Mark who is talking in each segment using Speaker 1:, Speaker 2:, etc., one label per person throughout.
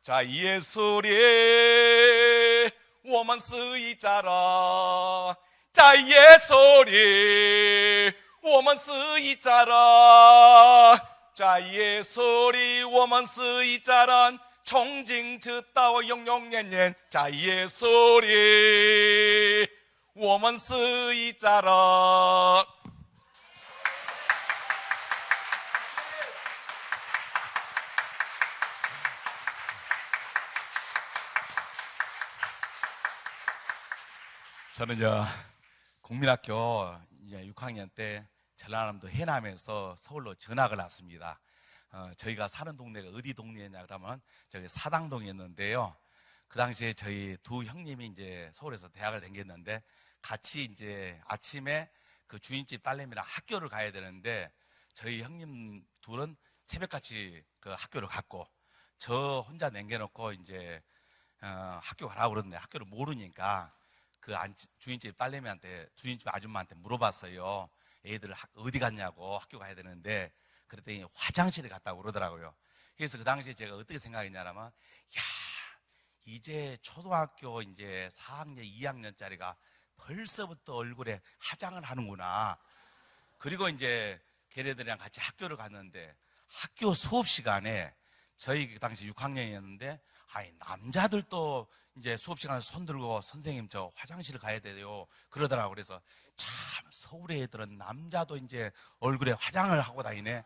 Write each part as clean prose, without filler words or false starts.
Speaker 1: 在耶稣里我们是一家人，在耶稣里我们是一家人，在耶稣里我们是一家人，从今直到永永远远，在耶稣里我们是一家人。 저는 국민학교 이제 6학년 때 전라남도 해남에서 서울로 전학을 왔습니다. 저희가 사는 동네가 어디 동네냐 그러면 저기 사당동이었는데요. 그 당시에 저희 두 형님이 이제 서울에서 대학을 다녔는데 같이 이제 아침에 그 주인집 딸내미랑 학교를 가야 되는데 저희 형님 둘은 새벽같이 그 학교를 갔고 저 혼자 남겨놓고 이제 학교 가라고 그러는데 학교를 모르니까 그 주인집 딸내미한테 주인집 아줌마한테 물어봤어요. 애들 어디 갔냐고 학교 가야 되는데 그랬더니 화장실에 갔다고 그러더라고요. 그래서 그 당시에 제가 어떻게 생각했냐면 야 이제 초등학교 이제 4학년 2학년짜리가 벌써부터 얼굴에 화장을 하는구나. 그리고 이제 걔네들이랑 같이 학교를 갔는데 학교 수업 시간에 저희 그 당시 6학년이었는데 아니 남자들도 이제 수업 시간에 손 들고 선생님 저 화장실 가야 돼요 그러더라고. 그래서 참 서울의 애들은 남자도 이제 얼굴에 화장을 하고 다니네.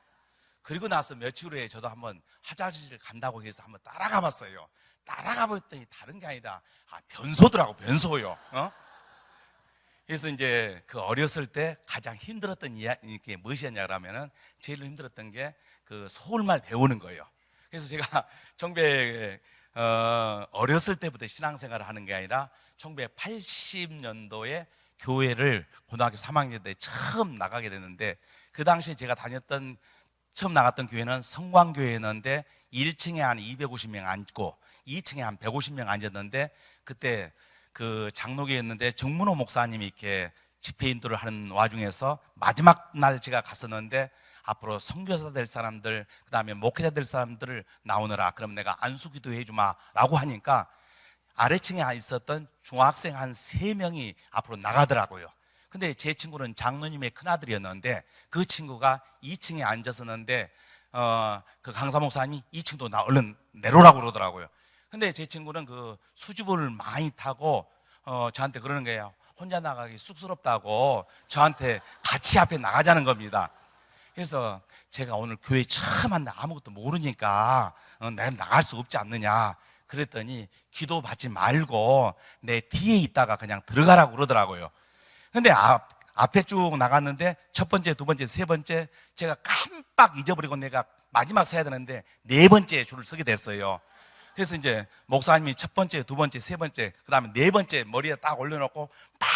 Speaker 1: 그리고 나서 며칠 후에 저도 한번 화장실 간다고 해서 한번 따라가 봤어요. 따라가 봤더니 다른 게 아니라 변소더라고. 변소요. 그래서 이제 그 어렸을 때 가장 힘들었던 이게 무엇이었냐 그러면은 제일 힘들었던 게 그 서울말 배우는 거예요. 그래서 제가 어렸을 때부터 신앙생활을 하는 게 아니라 1980년도에 교회를 고등학교 3학년 때 처음 나가게 됐는데 그 당시에 제가 처음 나갔던 교회는 성광교회였는데 1층에 한 250명 앉고 2층에 한 150명 앉았는데 그때 그 장로교였는데 정문호 목사님이 이렇게 집회 인도를 하는 와중에서 마지막 날 제가 갔었는데 앞으로 선교사 될 사람들 그 다음에 목회자 될 사람들을 나오느라 그럼 내가 안수기도 해주마 라고 하니까 아래층에 있었던 중학생 한 3명이 앞으로 나가더라고요. 근데 제 친구는 장로님의 큰아들이었는데 그 친구가 2층에 앉았었는데 그 강사 목사님이 2층도 얼른 내려오라고 그러더라고요. 근데 제 친구는 그 수줍음을 많이 타고 저한테 그러는 거예요. 혼자 나가기 쑥스럽다고 저한테 같이 앞에 나가자는 겁니다. 그래서 제가 오늘 교회 처음 왔는데 아무것도 모르니까 내가 나갈 수 없지 않느냐 그랬더니 기도 받지 말고 내 뒤에 있다가 그냥 들어가라고 그러더라고요. 근데 앞에 쭉 나갔는데 첫 번째, 두 번째, 세 번째 제가 깜빡 잊어버리고 내가 마지막 서야 되는데 4번째 줄을 서게 됐어요. 그래서 이제 목사님이 첫 번째, 두 번째, 세 번째, 그 다음에 4번째 머리에 딱 올려놓고 막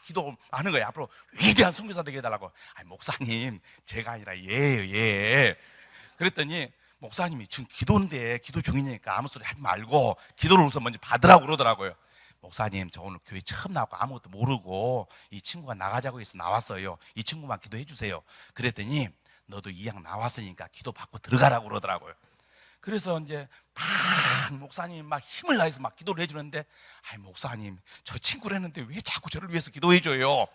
Speaker 1: 기도하는 거예요. 앞으로 위대한 선교사 되게 해달라고. 아니 목사님 제가 아니라 얘예요 얘. 그랬더니 목사님이 지금 기도인데 기도 중이니까 아무 소리 하지 말고 기도를 우선 먼저 받으라고 그러더라고요. 목사님 저 오늘 교회 처음 나왔고 아무것도 모르고 이 친구가 나가자고 해서 나왔어요. 이 친구만 기도해 주세요. 그랬더니 너도 이왕 나왔으니까 기도 받고 들어가라고 그러더라고요. 그래서 이제 막 목사님이 막 힘을 다해서 막 기도를 해주는데 아이 목사님 저 친구를 했는데 왜 자꾸 저를 위해서 기도해줘요.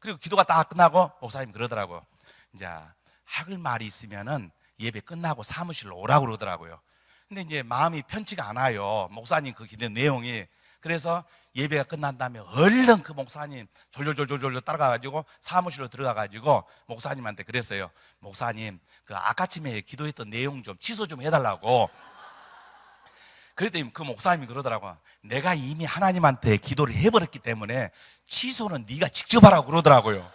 Speaker 1: 그리고 기도가 딱 끝나고 목사님 그러더라고요. 이제 할 말이 있으면은 예배 끝나고 사무실로 오라고 그러더라고요. 근데 이제 마음이 편치가 않아요. 목사님 그 기도 내용이. 그래서 예배가 끝난 다음에 얼른 그 목사님 졸졸 따라가가지고 사무실로 들어가가지고 목사님한테 그랬어요. 목사님 그 아까쯤에 기도했던 내용 좀 취소 좀 해달라고. 그랬더니 그 목사님이 그러더라고요. 내가 이미 하나님한테 기도를 해버렸기 때문에 취소는 네가 직접 하라고 그러더라고요.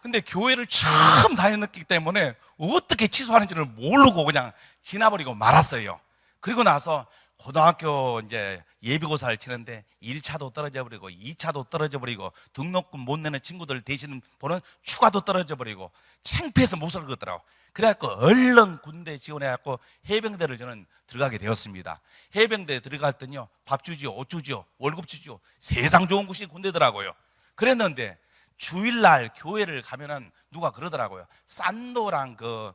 Speaker 1: 근데 교회를 처음 다녔기 때문에 어떻게 취소하는지를 모르고 그냥 지나버리고 말았어요. 그리고 나서 고등학교 이제 예비고사를 치는데 1차도 떨어져 버리고 2차도 떨어져 버리고 등록금 못 내는 친구들 대신 보는 추가도 떨어져 버리고 창피해서 못 살겠더라고. 그래갖고 얼른 군대 지원해갖고 해병대를 저는 들어가게 되었습니다. 해병대에 들어갔더니요 밥 주지요, 옷 주지요, 월급 주지요. 세상 좋은 곳이 군대더라고요. 그랬는데 주일날 교회를 가면은 누가 그러더라고요. 싼도랑 그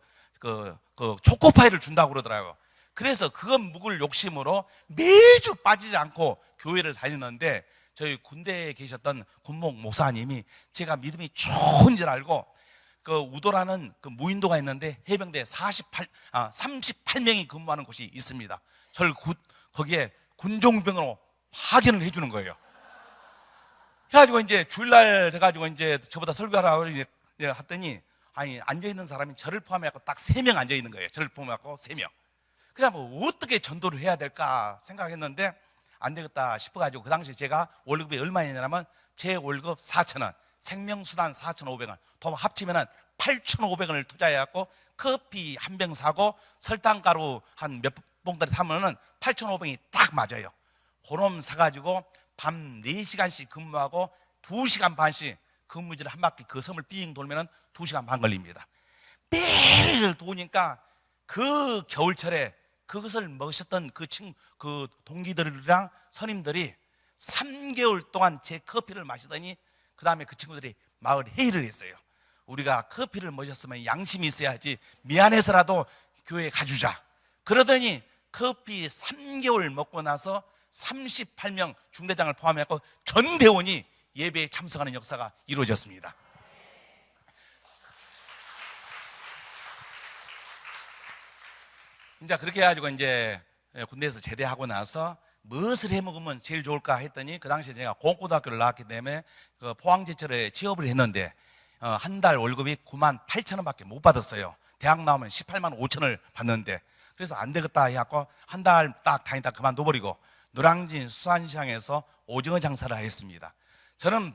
Speaker 1: 초코파이를 준다고 그러더라고요. 그래서 그것 묵을 욕심으로 매주 빠지지 않고 교회를 다녔는데, 저희 군대에 계셨던 군목 목사님이 제가 믿음이 좋은 줄 알고 그 우도라는 그 무인도가 있는데 해병대 38명이 근무하는 곳이 있습니다. 저를 거기에 군종병으로 파견을 해주는 거예요. 해가지고 이제 주일날 돼가지고 이제 저보다 설교하라고 이제 했더니, 아니 앉아있는 사람이 저를 포함해갖고 딱 3명 앉아있는 거예요. 저를 포함해갖고 3명. 그냥 뭐 어떻게 전도를 해야 될까 생각했는데 안 되겠다 싶어가지고, 그 당시 제가 월급이 얼마였냐면 제 월급 4,000원, 생명수단 4,500원, 더 합치면 8,500원을 투자해갖고 커피 한 병 사고 설탕가루 한 몇 봉다리 사면은 8,500원이 딱 맞아요. 그놈 사가지고 밤 4시간씩 근무하고 2시간 반씩 근무지를 한 바퀴 그 섬을 삥 돌면은 2시간 반 걸립니다. 매일 도니까 그 겨울철에 그것을 먹으셨던 그 동기들이랑 선임들이 3개월 동안 제 커피를 마시더니, 그 다음에 그 친구들이 마을 회의를 했어요. 우리가 커피를 마셨으면 양심이 있어야지, 미안해서라도 교회에 가주자. 그러더니 커피 3개월 먹고 나서 38명 중대장을 포함해서 전 대원이 예배에 참석하는 역사가 이루어졌습니다. 이제 그렇게 해가지고 이제 군대에서 제대하고 나서 무엇을 해 먹으면 제일 좋을까 했더니, 그 당시에 제가 공고등학교를 나왔기 때문에 그 포항제철에 취업을 했는데 한 달 월급이 98,000원밖에 못 받았어요. 대학 나오면 185,000원을 받는데, 그래서 안 되겠다 해갖고 한 달 딱 다니다 그만둬버리고 노량진 수산시장에서 오징어 장사를 했습니다. 저는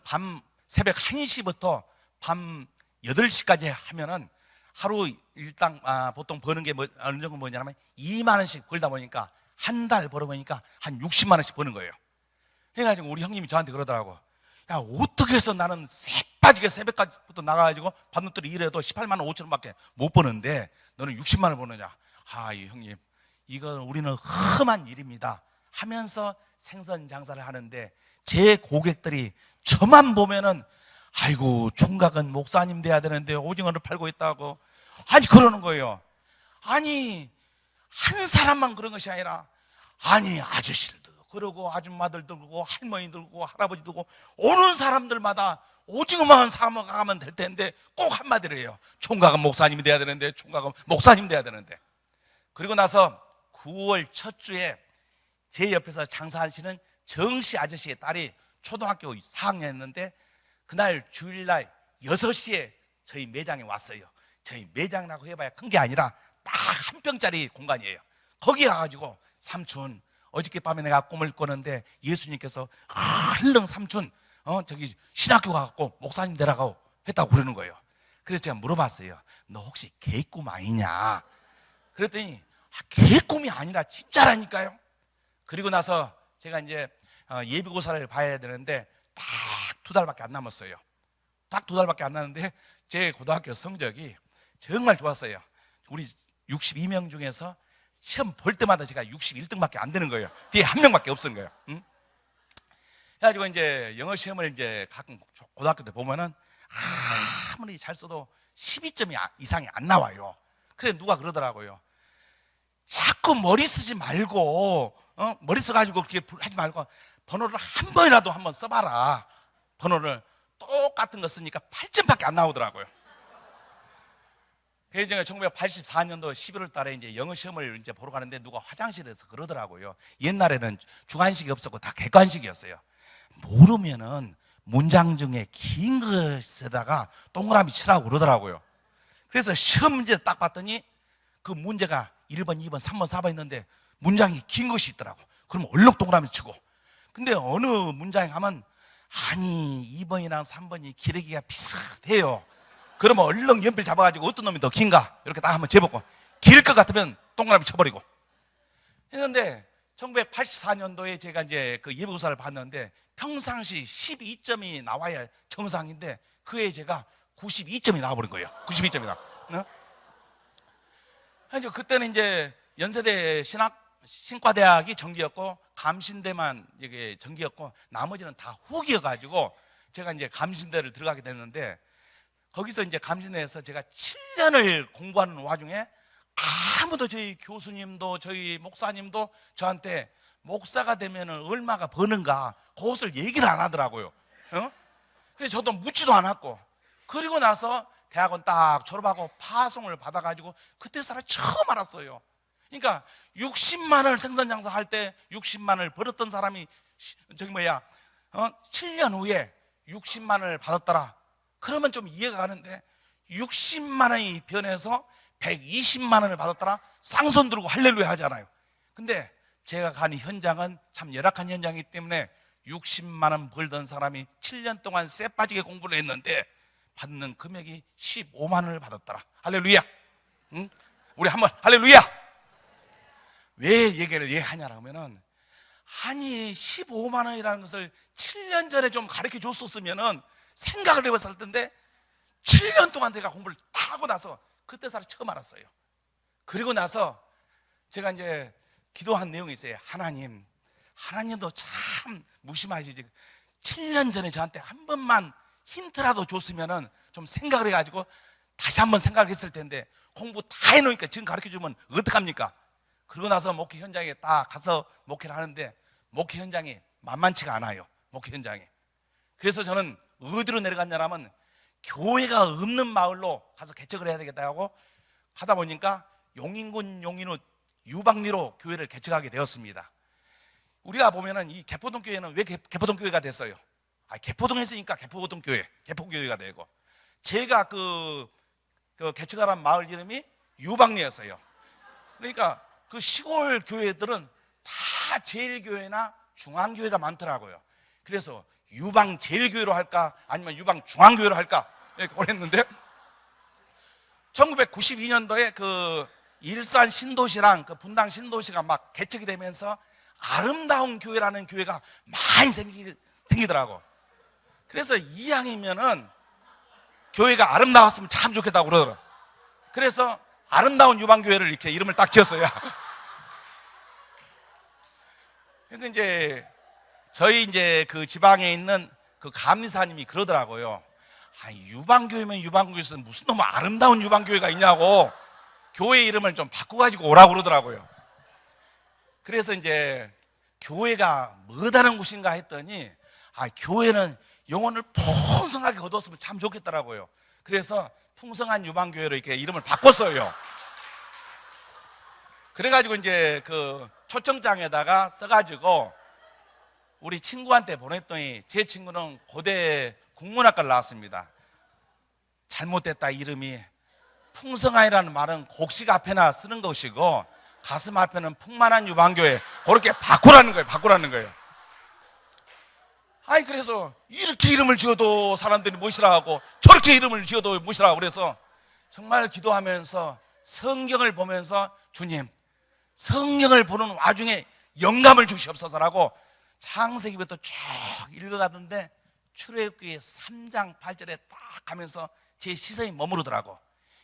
Speaker 1: 새벽 1시부터 밤 8시까지 하면은 하루 일당 보통 버는 게 어느 정도 뭐냐면 2만 원씩 벌다 보니까 한 달 벌어보니까 한 60만 원씩 버는 거예요. 그래가지고 우리 형님이 저한테 그러더라고. 야, 어떻게 해서 나는 새빠지게 새벽까지부터 나가가지고 밤늦도록 일해도 18만 5천 원밖에 못 버는데 너는 60만 원 버느냐. 이 형님, 이건 우리는 험한 일입니다 하면서 생선 장사를 하는데, 제 고객들이 저만 보면은 아이고 총각은 목사님 돼야 되는데 오징어를 팔고 있다고 아니 그러는 거예요. 아니 한 사람만 그런 것이 아니라, 아니 아저씨들도 그러고 아줌마들도 그러고 할머니들도 그러고 할아버지도 그러고 오는 사람들마다 오징어만 사 먹으면 될 텐데 꼭 한마디를 해요. 총각은 목사님이 돼야 되는데, 총각은 목사님 돼야 되는데. 그리고 나서 9월 첫 주에 제 옆에서 장사하시는 정씨 아저씨의 딸이 초등학교 4학년이었는데 그날 주일날 6시에 저희 매장에 왔어요. 저희 매장이라고 해봐야 큰 게 아니라 딱 한 평짜리 공간이에요. 거기 가가지고, 삼촌 어저께 밤에 내가 꿈을 꿨는데 예수님께서 얼른 삼촌 저기 신학교 가갖고 목사님 되라고 했다고 그러는 거예요. 그래서 제가 물어봤어요. 너 혹시 개꿈 아니냐? 그랬더니 개꿈이 아니라 진짜라니까요. 그리고 나서 제가 이제 예비고사를 봐야 되는데 딱 2달밖에 안 남았어요. 딱 2달밖에 안 남았는데 제 고등학교 성적이 정말 좋았어요. 우리 62명 중에서 시험 볼 때마다 제가 61등밖에 안 되는 거예요. 뒤에 한 명밖에 없은 거예요. 그래가지고 이제 영어 시험을 이제 가끔 고등학교 때 보면은 아무리 잘 써도 12점 이상이 안 나와요. 그래 누가 그러더라고요. 자꾸 머리 쓰지 말고 머리 써가지고 그렇게 하지 말고 번호를 한 번이라도 한번 써봐라. 번호를 똑같은 거 쓰니까 8점밖에 안 나오더라고요. 그래서 제가 1984년도 11월 달에 이제 영어 시험을 이제 보러 가는데 누가 화장실에서 그러더라고요. 옛날에는 주관식이 없었고 다 객관식이었어요. 모르면은 문장 중에 긴 것에다가 동그라미 치라고 그러더라고요. 그래서 시험 문제 딱 봤더니 그 문제가 1번, 2번, 3번, 4번 있는데 문장이 긴 것이 있더라고. 그러면 얼른 동그라미 치고. 근데 어느 문장에 가면 아니 2번이랑 3번이 기르기가 비슷해요. 그러면 얼른 연필 잡아가지고 어떤 놈이 더 긴가 이렇게 딱 한번 재보고 길 것 같으면 동그라미 쳐버리고 했는데 1984년도에 제가 이제 그 예비고사를 봤는데 평상시 12점이 나와야 정상인데 그 해에 제가 92점이 나와버린 거예요. 92점이 나와. 그때는 이제 연세대 신과대학이 정기였고 감신대만 이게 정기였고 나머지는 다 후기여가지고 제가 이제 감신대를 들어가게 됐는데 거기서 이제 감신대에서 제가 7년을 공부하는 와중에 아무도 저희 교수님도 저희 목사님도 저한테 목사가 되면 얼마가 버는가 그것을 얘기를 안 하더라고요. 그래서 저도 묻지도 않았고, 그리고 나서 대학원 딱 졸업하고 파송을 받아가지고 그때 사람 처음 알았어요. 그러니까 60만 원을 생선장사 할 때 60만 원을 벌었던 사람이 7년 후에 60만 원을 받았더라. 그러면 좀 이해가 가는데 60만 원이 변해서 120만 원을 받았더라. 쌍손 들고 할렐루야 하잖아요. 근데 제가 간 현장은 참 열악한 현장이기 때문에 60만 원 벌던 사람이 7년 동안 쎄 빠지게 공부를 했는데 받는 금액이 15만 원을 받았더라. 할렐루야. 응? 우리 한번 할렐루야. 왜 얘기를 하냐라면은, 아니 15만 원이라는 것을 7년 전에 좀 가르쳐 줬었으면은 생각을 해봤을 텐데 7년 동안 내가 공부를 다 하고 나서 그때 사람 처음 알았어요. 그리고 나서 제가 이제 기도한 내용이 있어요. 하나님도 참 무심하시지. 7년 전에 저한테 한 번만 힌트라도 줬으면은 좀 생각을 해가지고 다시 한번 생각을 했을 텐데 공부 다 해놓으니까 지금 가르쳐 주면 어떡합니까? 그러고 나서 목회 현장에 딱 가서 목회를 하는데 목회 현장이 만만치가 않아요. 목회 현장이. 그래서 저는 어디로 내려갔냐면 교회가 없는 마을로 가서 개척을 해야 되겠다 하고 하다 보니까 용인군 용인읍 유방리로 교회를 개척하게 되었습니다. 우리가 보면은 이 개포동 교회는 왜 개포동 교회가 됐어요? 개포동 했으니까 개포동 교회, 개포교회가 되고, 제가 그 개척하는 마을 이름이 유방리였어요. 그러니까 그 시골 교회들은 다 제일교회나 중앙교회가 많더라고요. 그래서 유방 제일교회로 할까 아니면 유방 중앙교회로 할까 이렇게 고랬는데 1992년도에 그 일산 신도시랑 그 분당 신도시가 막 개척이 되면서 아름다운 교회라는 교회가 많이 생기더라고. 그래서 이왕이면은 교회가 아름다웠으면 참 좋겠다고 그러더라고. 그래서 아름다운 유방교회를 이렇게 이름을 딱 지었어요. 그래서 이제 저희 이제 그 지방에 있는 그 감리사님이 그러더라고요. 유방교회면 유방교회에서 무슨 너무 아름다운 유방교회가 있냐고 교회 이름을 좀 바꿔가지고 오라고 그러더라고요. 그래서 이제 교회가 뭐다른 곳인가 했더니 교회는 영혼을 풍성하게 거뒀으면 참 좋겠더라고요. 그래서 풍성한 유방교회로 이렇게 이름을 바꿨어요. 그래가지고 이제 그 초청장에다가 써가지고 우리 친구한테 보냈더니 제 친구는 고대 국문학과를 나왔습니다. 잘못됐다. 이름이 풍성한이라는 말은 곡식 앞에나 쓰는 것이고 가슴 앞에는 풍만한 유방교회 그렇게 바꾸라는 거예요. 그래서 이렇게 이름을 지어도 사람들이 무시라 하고 저렇게 이름을 지어도 무시라 하고, 그래서 정말 기도하면서 성경을 보면서 주님 성경을 보는 와중에 영감을 주시옵소서라고 창세기부터 쭉 읽어가던데 출애굽기 3장 8절에 딱 가면서 제 시선이 머무르더라고.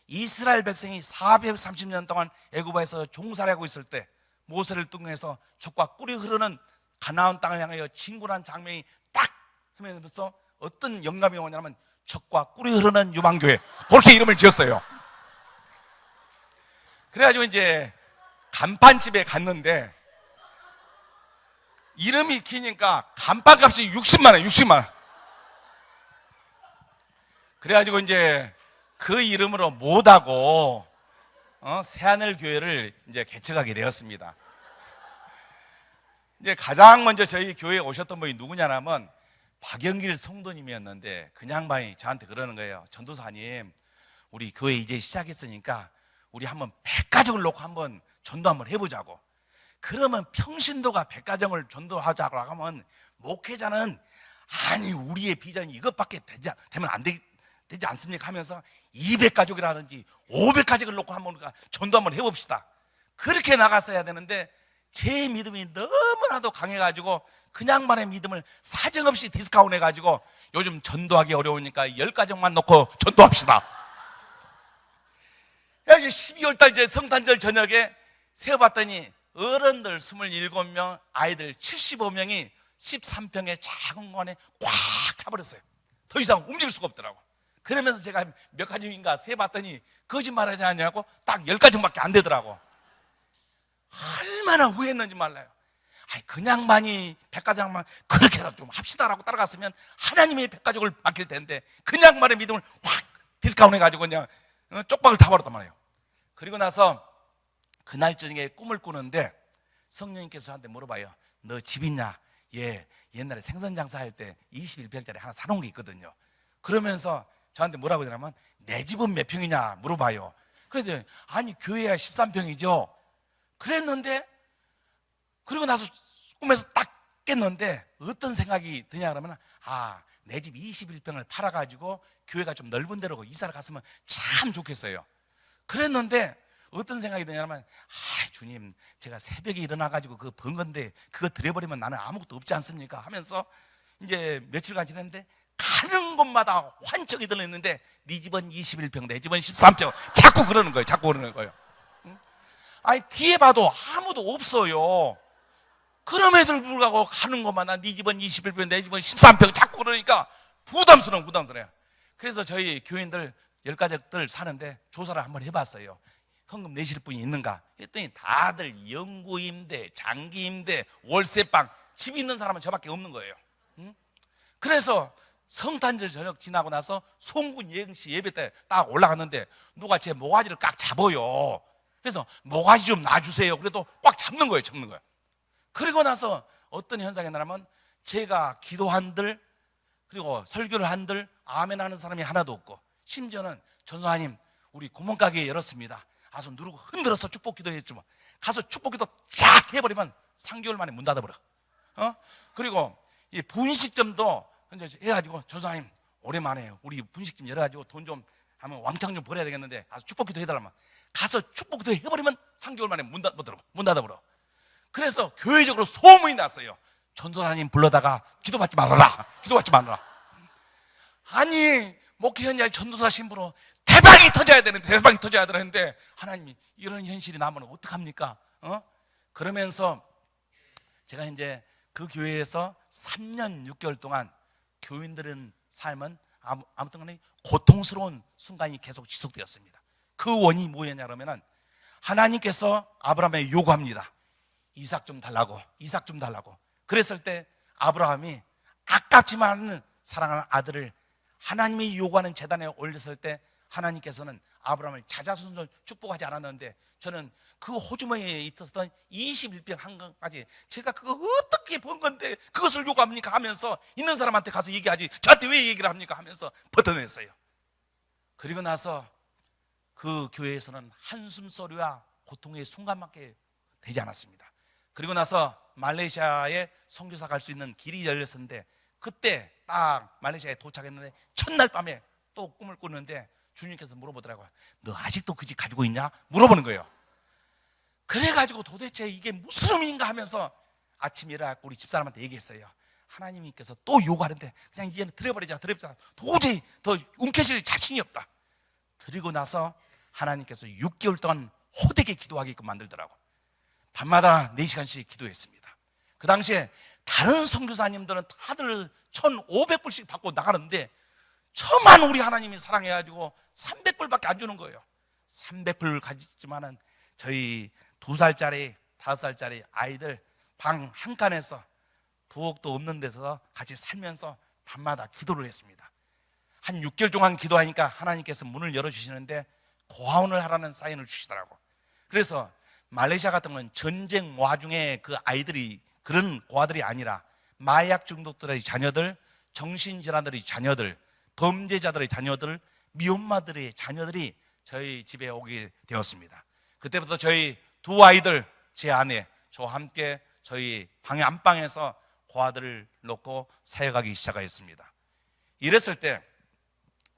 Speaker 1: 이스라엘 백성이 430년 동안 애굽에서 종살이하고 있을 때 모세를 통해서 젖과 꿀이 흐르는 가나안 땅을 향하여 진군한 장면이 딱 서면서 어떤 영감이 오냐면 젖과 꿀이 흐르는 유방교회 그렇게 이름을 지었어요. 그래가지고 이제 간판집에 갔는데 이름이 기니까 간판값이 60만 원. 그래가지고 이제 그 이름으로 못하고 새하늘교회를 이제 개척하게 되었습니다. 이제 가장 먼저 저희 교회에 오셨던 분이 누구냐면 박영길 성도님이었는데 그 양반이 저한테 그러는 거예요. 전도사님, 우리 교회 이제 시작했으니까 우리 한번 100가정을 놓고 한번 전도 한번 해보자고. 그러면 평신도가 100가정을 전도하자고 하면 목회자는 아니 우리의 비전이 이것밖에 되면 안 되지 않습니까 하면서 200가족이라든지 500가족을 놓고 한번 전도 한번 해봅시다. 그렇게 나갔어야 되는데 제 믿음이 너무나도 강해가지고 그냥만의 믿음을 사정없이 디스카운트 해가지고 요즘 전도하기 어려우니까 10가정만 놓고 전도합시다. 그래서 12월달 이제 성탄절 저녁에 세어봤더니 어른들 27명, 아이들 75명이 13평의 작은 공간에 꽉 차버렸어요. 더 이상 움직일 수가 없더라고. 그러면서 제가 몇 가지인가 세봤더니 거짓말하지 않냐고 딱 10가지밖에 안 되더라고. 얼마나 후회했는지 몰라요. 아이, 그냥 많이 백가족만 그렇게라도 좀 합시다라고 따라갔으면 하나님의 백가족을 맡길 텐데 그냥 말의 믿음을 확 디스카운트 해가지고 그냥 쪽박을 다 버렸단 말이에요. 그리고 나서 그날 저녁에 꿈을 꾸는데 성령님께서 저한테 물어봐요. 너 집 있냐? 예, 옛날에 생선 장사할 때 21평짜리 하나 사놓은 게 있거든요. 그러면서 저한테 뭐라고 하냐면 내 집은 몇 평이냐 물어봐요. 그래서 아니 교회야 13평이죠. 그랬는데 그리고 나서 꿈에서 딱 깼는데 어떤 생각이 드냐 그러면 내 집 21평을 팔아가지고 교회가 좀 넓은 데로 이사를 갔으면 참 좋겠어요. 그랬는데 어떤 생각이 드냐면 주님 제가 새벽에 일어나가지고 그거 번 건데 그거 드려버리면 나는 아무것도 없지 않습니까 하면서 이제 며칠간 지냈는데 가는 곳마다 환청이 들어있는데 네 집은 21평 내 집은 13평 자꾸 그러는 거예요. 아니 피해봐도 아무도 없어요. 그럼에도 불구하고 가는 것마다 네 집은 21평 내 집은 13평 자꾸 그러니까 부담스러워요. 그래서 저희 교인들 10가족들 사는데 조사를 한번 해봤어요. 헌금 내실 분이 있는가 했더니 다들 영구임대, 장기임대, 월세방 집 있는 사람은 저밖에 없는 거예요. 그래서 성탄절 저녁 지나고 나서 송군 예행시 예배 때 딱 올라갔는데 누가 제 모가지를 꽉 잡아요. 그래서 모가지 좀 놔주세요. 그래도 꽉 잡는 거예요. 그리고 나서 어떤 현상이 나냐면 제가 기도한들 그리고 설교를 한들 아멘 하는 사람이 하나도 없고 심지어는 전도사님 우리 구멍가게 열었습니다. 가서 누르고 흔들어서 축복 기도했지만 가서 축복 기도 쫙 해버리면 3개월 만에 문 닫아버려. 그리고 이 분식점도 해가지고 전도사님 오랜만에 우리 분식점 열어가지고 돈 좀 하면 왕창 좀 벌어야 되겠는데 가서 축복 기도 해달라면 가서 축복 기도 해버리면 3개월 만에 문 닫아버려. 그래서 교회적으로 소문이 났어요. 전도사님 불러다가 기도받지 말아라. 아니 목회 현장에 전도사 신부로 대박이 터져야 되는데 하나님이 이런 현실이 나면 어떡합니까? 그러면서 제가 이제 그 교회에서 3년 6개월 동안 교인들은 삶은 아무튼 간에 고통스러운 순간이 계속 지속되었습니다. 그 원인이 뭐였냐 그러면은 하나님께서 아브라함에게 요구합니다. 이삭 좀 달라고. 그랬을 때 아브라함이 아깝지만 사랑하는 아들을 하나님이 요구하는 제단에 올렸을 때 하나님께서는 아브라함을 자자손손 축복하지 않았는데 저는 그 호주머니에 있었던 21평 한강까지 제가 그거 어떻게 번 건데 그것을 요구합니까 하면서 있는 사람한테 가서 얘기하지 저한테 왜 얘기를 합니까 하면서 버텨냈어요. 그리고 나서 그 교회에서는 한숨소리와 고통의 순간밖에 되지 않았습니다. 그리고 나서 말레이시아에 선교사 갈 수 있는 길이 열렸었는데 그때 딱 말레이시아에 도착했는데 첫날 밤에 또 꿈을 꾸는데 주님께서 물어보더라고요. 너 아직도 그 집 가지고 있냐? 물어보는 거예요. 그래가지고 도대체 이게 무슨 의미인가 하면서 아침에 일어나고 우리 집사람한테 얘기했어요. 하나님께서 또 요구하는데 그냥 이제는 드려버리자. 도저히 더 움켜쥘 자신이 없다. 드리고 나서 하나님께서 6개월 동안 호되게 기도하게끔 만들더라고. 밤마다 4시간씩 기도했습니다. 그 당시에 다른 선교사님들은 다들 1,500불씩 받고 나가는데 저만 우리 하나님이 사랑해가지고 300불밖에 안 주는 거예요. 300불 가지지만은 저희 2살짜리 5살짜리 아이들 방 한 칸에서 부엌도 없는 데서 같이 살면서 밤마다 기도를 했습니다. 한 6개월 동안 기도하니까 하나님께서 문을 열어주시는데 고아원을 하라는 사인을 주시더라고. 그래서 말레이시아 같은 건 전쟁 와중에 그 아이들이 그런 고아들이 아니라 마약 중독들의 자녀들, 정신질환들의 자녀들, 범죄자들의 자녀들, 미혼마들의 자녀들이 저희 집에 오게 되었습니다. 그때부터 저희 2 아이들, 제 아내, 저와 함께 저희 방의 안방에서 고아들을 놓고 사역하기 시작하였습니다. 이랬을 때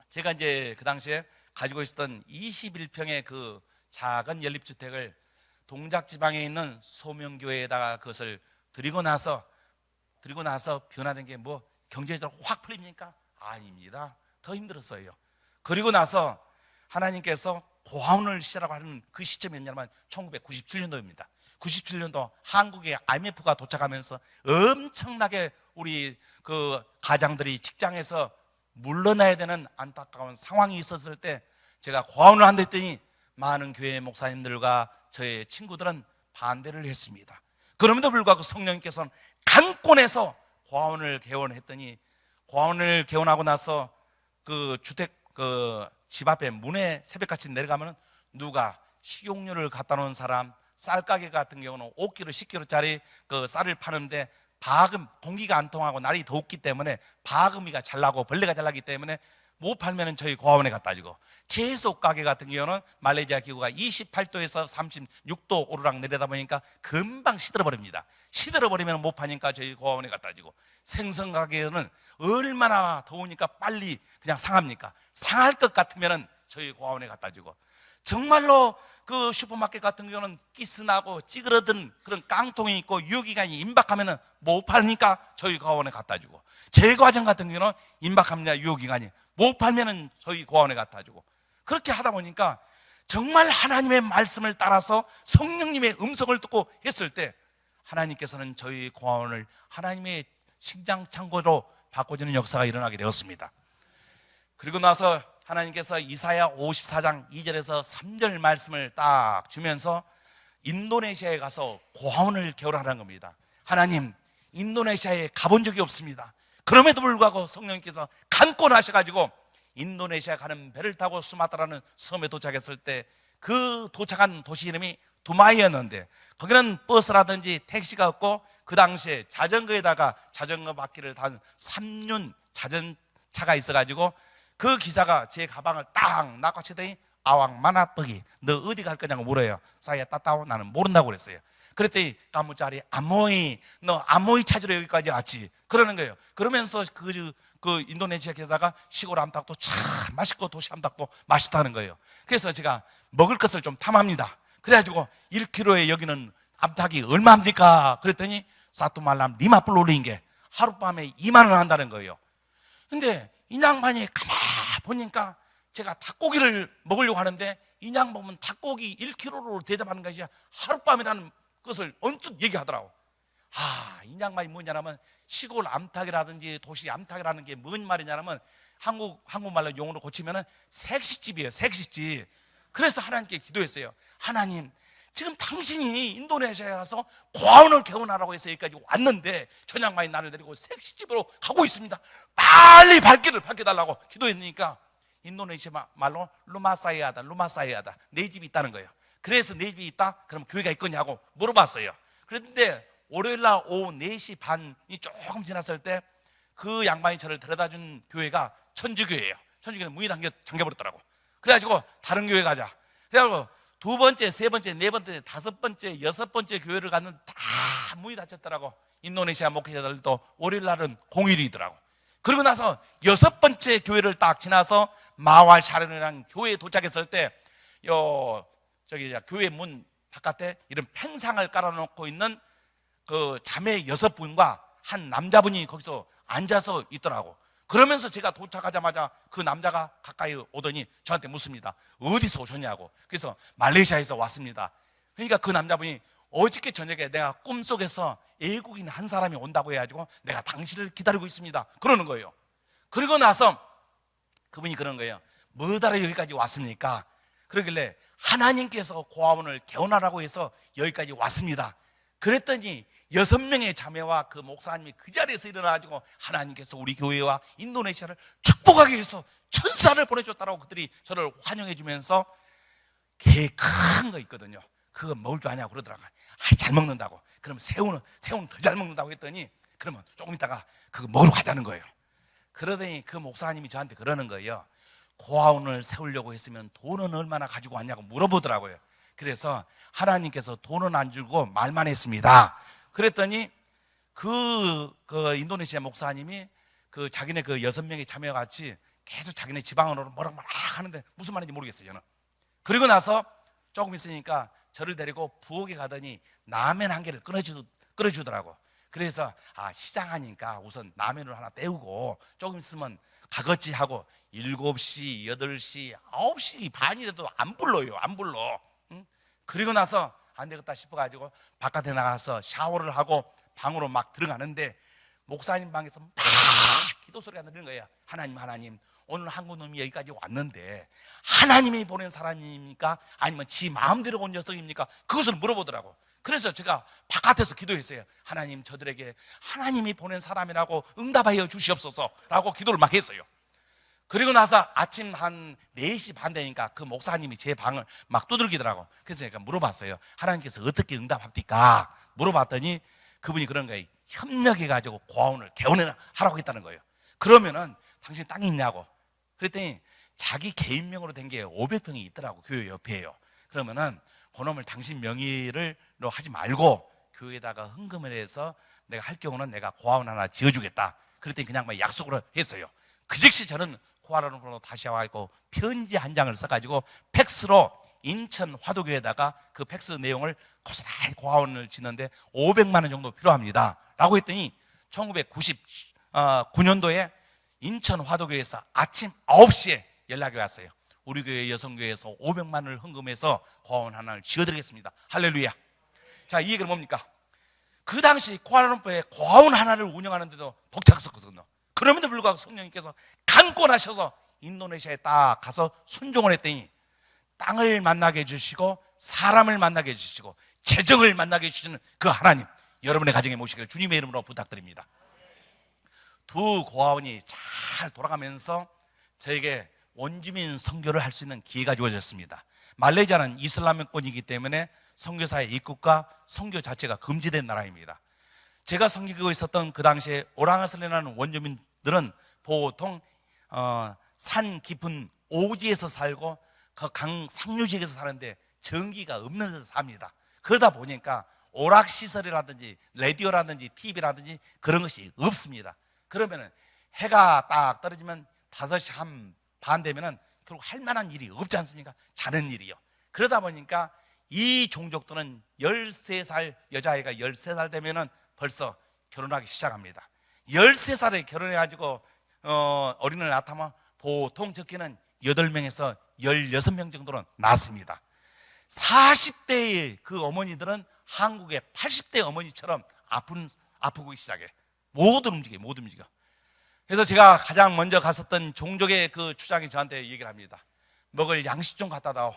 Speaker 1: 제가 이제 그 당시에 가지고 있었던 21평의 그 작은 연립주택을 동작지방에 있는 소명교회에다가 그것을 드리고 나서 변화된 게 뭐 경제적으로 확 풀립니까? 아닙니다. 더 힘들었어요. 그리고 나서 하나님께서 고아원을 시작하고 하는 그 시점이 뭐냐면 1997년도입니다. 97년도 한국에 IMF가 도착하면서 엄청나게 우리 그 가장들이 직장에서 물러나야 되는 안타까운 상황이 있었을 때 제가 고아원을 한다 했더니 많은 교회 목사님들과 저의 친구들은 반대를 했습니다. 그럼에도 불구하고 성령님께서는 강권해서 고아원을 개원했더니, 고아원을 개원하고 나서 그 주택 집 앞에 문에 새벽같이 내려가면 누가 식용유를 갖다 놓은 사람, 쌀가게 같은 경우는 5kg, 10kg짜리 그 쌀을 파는데 방음, 공기가 안 통하고 날이 더웠기 때문에 방음이가 잘 나고 벌레가 잘 나기 때문에 못 팔면은 저희 고아원에 갖다 주고, 채소 가게 같은 경우는 말레이시아 기후가 28도에서 36도 오르락 내리다 보니까 금방 시들어버립니다. 시들어버리면 못 파니까 저희 고아원에 갖다 주고, 생선 가게는 얼마나 더우니까 빨리 그냥 상합니까? 상할 것 같으면은 저희 고아원에 갖다 주고, 정말로 그 슈퍼마켓 같은 경우는 기스나고 찌그러든 그런 깡통이 있고 유효기간이 임박하면은 못 파니까 저희 고아원에 갖다 주고, 제과점 같은 경우는 임박합니다. 유효기간이 못 팔면은 저희 고아원에 갖다 주고, 그렇게 하다 보니까 정말 하나님의 말씀을 따라서 성령님의 음성을 듣고 했을 때 하나님께서는 저희 고아원을 하나님의 식량 창고로 바꿔주는 역사가 일어나게 되었습니다. 그리고 나서 하나님께서 이사야 54장 2절에서 3절 말씀을 딱 주면서 인도네시아에 가서 고아원을 개원하는 겁니다. 하나님, 인도네시아에 가본 적이 없습니다. 그럼에도 불구하고 성령님께서 강권하셔가지고 인도네시아 가는 배를 타고 수마트라는 섬에 도착했을 때 그 도착한 도시 이름이 두마이였는데, 거기는 버스라든지 택시가 없고 그 당시에 자전거에다가 자전거 바퀴를 단 3륜 자전차가 있어가지고 그 기사가 제 가방을 딱 낚아채더니 아왕 마나쁘기, 너 어디 갈 거냐고 물어요. 사이야 따따오, 나는 모른다고 그랬어요. 그랬더니 까무짜리 아모이, 너 아모이 찾으러 여기까지 왔지, 그러는 거예요. 그러면서 그 인도네시아 기사가 시골 암탉도 참 맛있고 도시 암탉도 맛있다는 거예요. 그래서 제가 먹을 것을 좀 탐합니다. 그래가지고 1kg에 여기는 암탉이 얼마입니까? 그랬더니 사투말람 리마뿔 올린 게 하룻밤에 2만 원 한다는 거예요. 근데 이 양반이 가만 보니까 제가 닭고기를 먹으려고 하는데 이 양반은 닭고기 1kg로 대접하는 것이 하룻밤이라는 것을 언뜻 얘기하더라고. 이 양반이 뭐냐면 시골 암탉이라든지 도시 암탉이라는 게 뭔 말이냐면 한국말로 용어로 고치면은 색시집이에요, 색시집. 그래서 하나님께 기도했어요. 하나님, 지금 당신이 인도네시아에 가서 고아원을 개원하라고 해서 여기까지 왔는데 저 양반이 나를 데리고 색시집으로 가고 있습니다. 빨리 발길을 밝혀달라고 기도했으니까 인도네시아 말로 루마사이아다, 루마사이아다, 내 집이 있다는 거예요. 그래서 내 집이 있다? 그럼 교회가 있겠냐고 물어봤어요. 그런데 월요일날 오후 4시 반이 조금 지났을 때 그 양반이 저를 데려다준 교회가 천주교회예요. 천주교회는 문이 잠겨버렸더라고. 그래가지고 다른 교회 가자. 그래가지고 두 번째, 세 번째, 네 번째, 다섯 번째, 여섯 번째 교회를 갔는데 다 문이 닫혔더라고. 인도네시아 목회자들도 월요일날은 공휴일이더라고. 그러고 나서 여섯 번째 교회를 딱 지나서 마왈 샤론이라는 교회에 도착했을 때 교회 문 바깥에 이런 팽상을 깔아놓고 있는 그 자매 6분과 한 남자분이 거기서 앉아서 있더라고. 그러면서 제가 도착하자마자 그 남자가 가까이 오더니 저한테 묻습니다. 어디서 오셨냐고. 그래서 말레이시아에서 왔습니다. 그러니까 그 남자분이 어저께 저녁에 내가 꿈속에서 외국인 한 사람이 온다고 해가지고 내가 당신을 기다리고 있습니다, 그러는 거예요. 그리고 나서 그분이 그러는 거예요. 뭐하러 여기까지 왔습니까? 그러길래 하나님께서 고아원을 개원하라고 해서 여기까지 왔습니다. 그랬더니 6명의 자매와 그 목사님이 그 자리에서 일어나가지고 하나님께서 우리 교회와 인도네시아를 축복하기 위해서 천사를 보내줬다라고 그들이 저를 환영해 주면서 게 큰 거 있거든요. 그거 먹을 줄 아냐고 그러더라고요. 잘 먹는다고. 그럼 새우는 더 잘 먹는다고 했더니 그러면 조금 있다가 그거 먹으러 가자는 거예요. 그러더니 그 목사님이 저한테 그러는 거예요. 고아원을 세우려고 했으면 돈은 얼마나 가지고 왔냐고 물어보더라고요. 그래서 하나님께서 돈은 안 주고 말만 했습니다. 그랬더니 그 인도네시아 목사님이 그 자기네 그 6명의 자매와 같이 계속 자기네 지방언어로 뭐라 하는데 무슨 말인지 모르겠어요, 저는. 그리고 나서 조금 있으니까 저를 데리고 부엌에 가더니 라면 한 개를 끓여주더라고. 그래서 시장하니까 우선 라면을 하나 때우고 조금 있으면 가겠지 하고 7시, 8시, 9시 반이 돼도 안 불러요, 안 불러. 응? 그리고 나서 안 되겠다 싶어가지고 바깥에 나가서 샤워를 하고 방으로 막 들어가는데 목사님 방에서 막 기도 소리가 들리는 거예요. 하나님, 오늘 한국 놈이 여기까지 왔는데 하나님이 보낸 사람입니까? 아니면 지 마음대로 온 녀석입니까? 그것을 물어보더라고. 그래서 제가 바깥에서 기도했어요. 하나님, 저들에게 하나님이 보낸 사람이라고 응답하여 주시옵소서 라고 기도를 막 했어요. 그리고 나서 아침 한 4시 반 되니까 그 목사님이 제 방을 막 두들기더라고. 그래서 제가 물어봤어요. 하나님께서 어떻게 응답합니까? 물어봤더니 그분이 그런 거예요. 협력해가지고 고아원을 개원을 하라고 했다는 거예요. 그러면은 당신 땅이 있냐고. 그랬더니 자기 개인명으로 된 게 500평이 있더라고, 교회 옆에요. 그러면은 그놈을 당신 명의로 하지 말고 교회에다가 헌금을 해서 내가 할 경우는 내가 고아원 하나 지어주겠다. 그랬더니 그냥 막 약속을 했어요. 그 즉시 저는 고아원으로 다시 와서 편지 한 장을 써가지고 팩스로 인천 화도교에다가 그 팩스 내용을 고스란히 고아원을 짓는데 500만 원 정도 필요합니다 라고 했더니 1999년도에 인천 화도교에서 아침 9시에 연락이 왔어요. 우리 교회 여성교회에서 500만 원을 헌금해서 고아원 하나를 지어드리겠습니다. 할렐루야. 자, 이 얘기는 뭡니까? 그 당시 쿠알라룸푸르에 고아원 하나를 운영하는데도 벅찼었거든요. 그럼에도 불구하고 성령님께서 강권하셔서 인도네시아에 딱 가서 순종을 했더니 땅을 만나게 해주시고 사람을 만나게 해주시고 재정을 만나게 해주시는 그 하나님, 여러분의 가정에 모시길 주님의 이름으로 부탁드립니다. 두 고아원이 잘 돌아가면서 저에게 원주민 선교를 할 수 있는 기회가 주어졌습니다. 말레이시아는 이슬람권이기 때문에 선교사의 입국과 선교 자체가 금지된 나라입니다. 제가 섬기고 있었던 그 당시에 오랑아슬레라는 원주민들은 보통 산 깊은 오지에서 살고 그 강 상류 지역에서 사는데 전기가 없는 데서 삽니다. 그러다 보니까 오락시설이라든지 라디오라든지 TV라든지 그런 것이 없습니다. 그러면 해가 딱 떨어지면 5시 한 반 되면은 결국 할 만한 일이 없지 않습니까? 자는 일이요. 그러다 보니까 이 종족들은 13살 여자아이가 13살 되면은 벌써 결혼하기 시작합니다. 13살에 결혼해가지고 어린이를 낳다면 보통 적게는 8명에서 16명 정도는 낳습니다. 40대의 그 어머니들은 한국의 80대 어머니처럼 아프고 시작해. 모두 움직여. 그래서 제가 가장 먼저 갔었던 종족의 그 추장이 저한테 얘기를 합니다. 먹을 양식 좀 갖다 다오.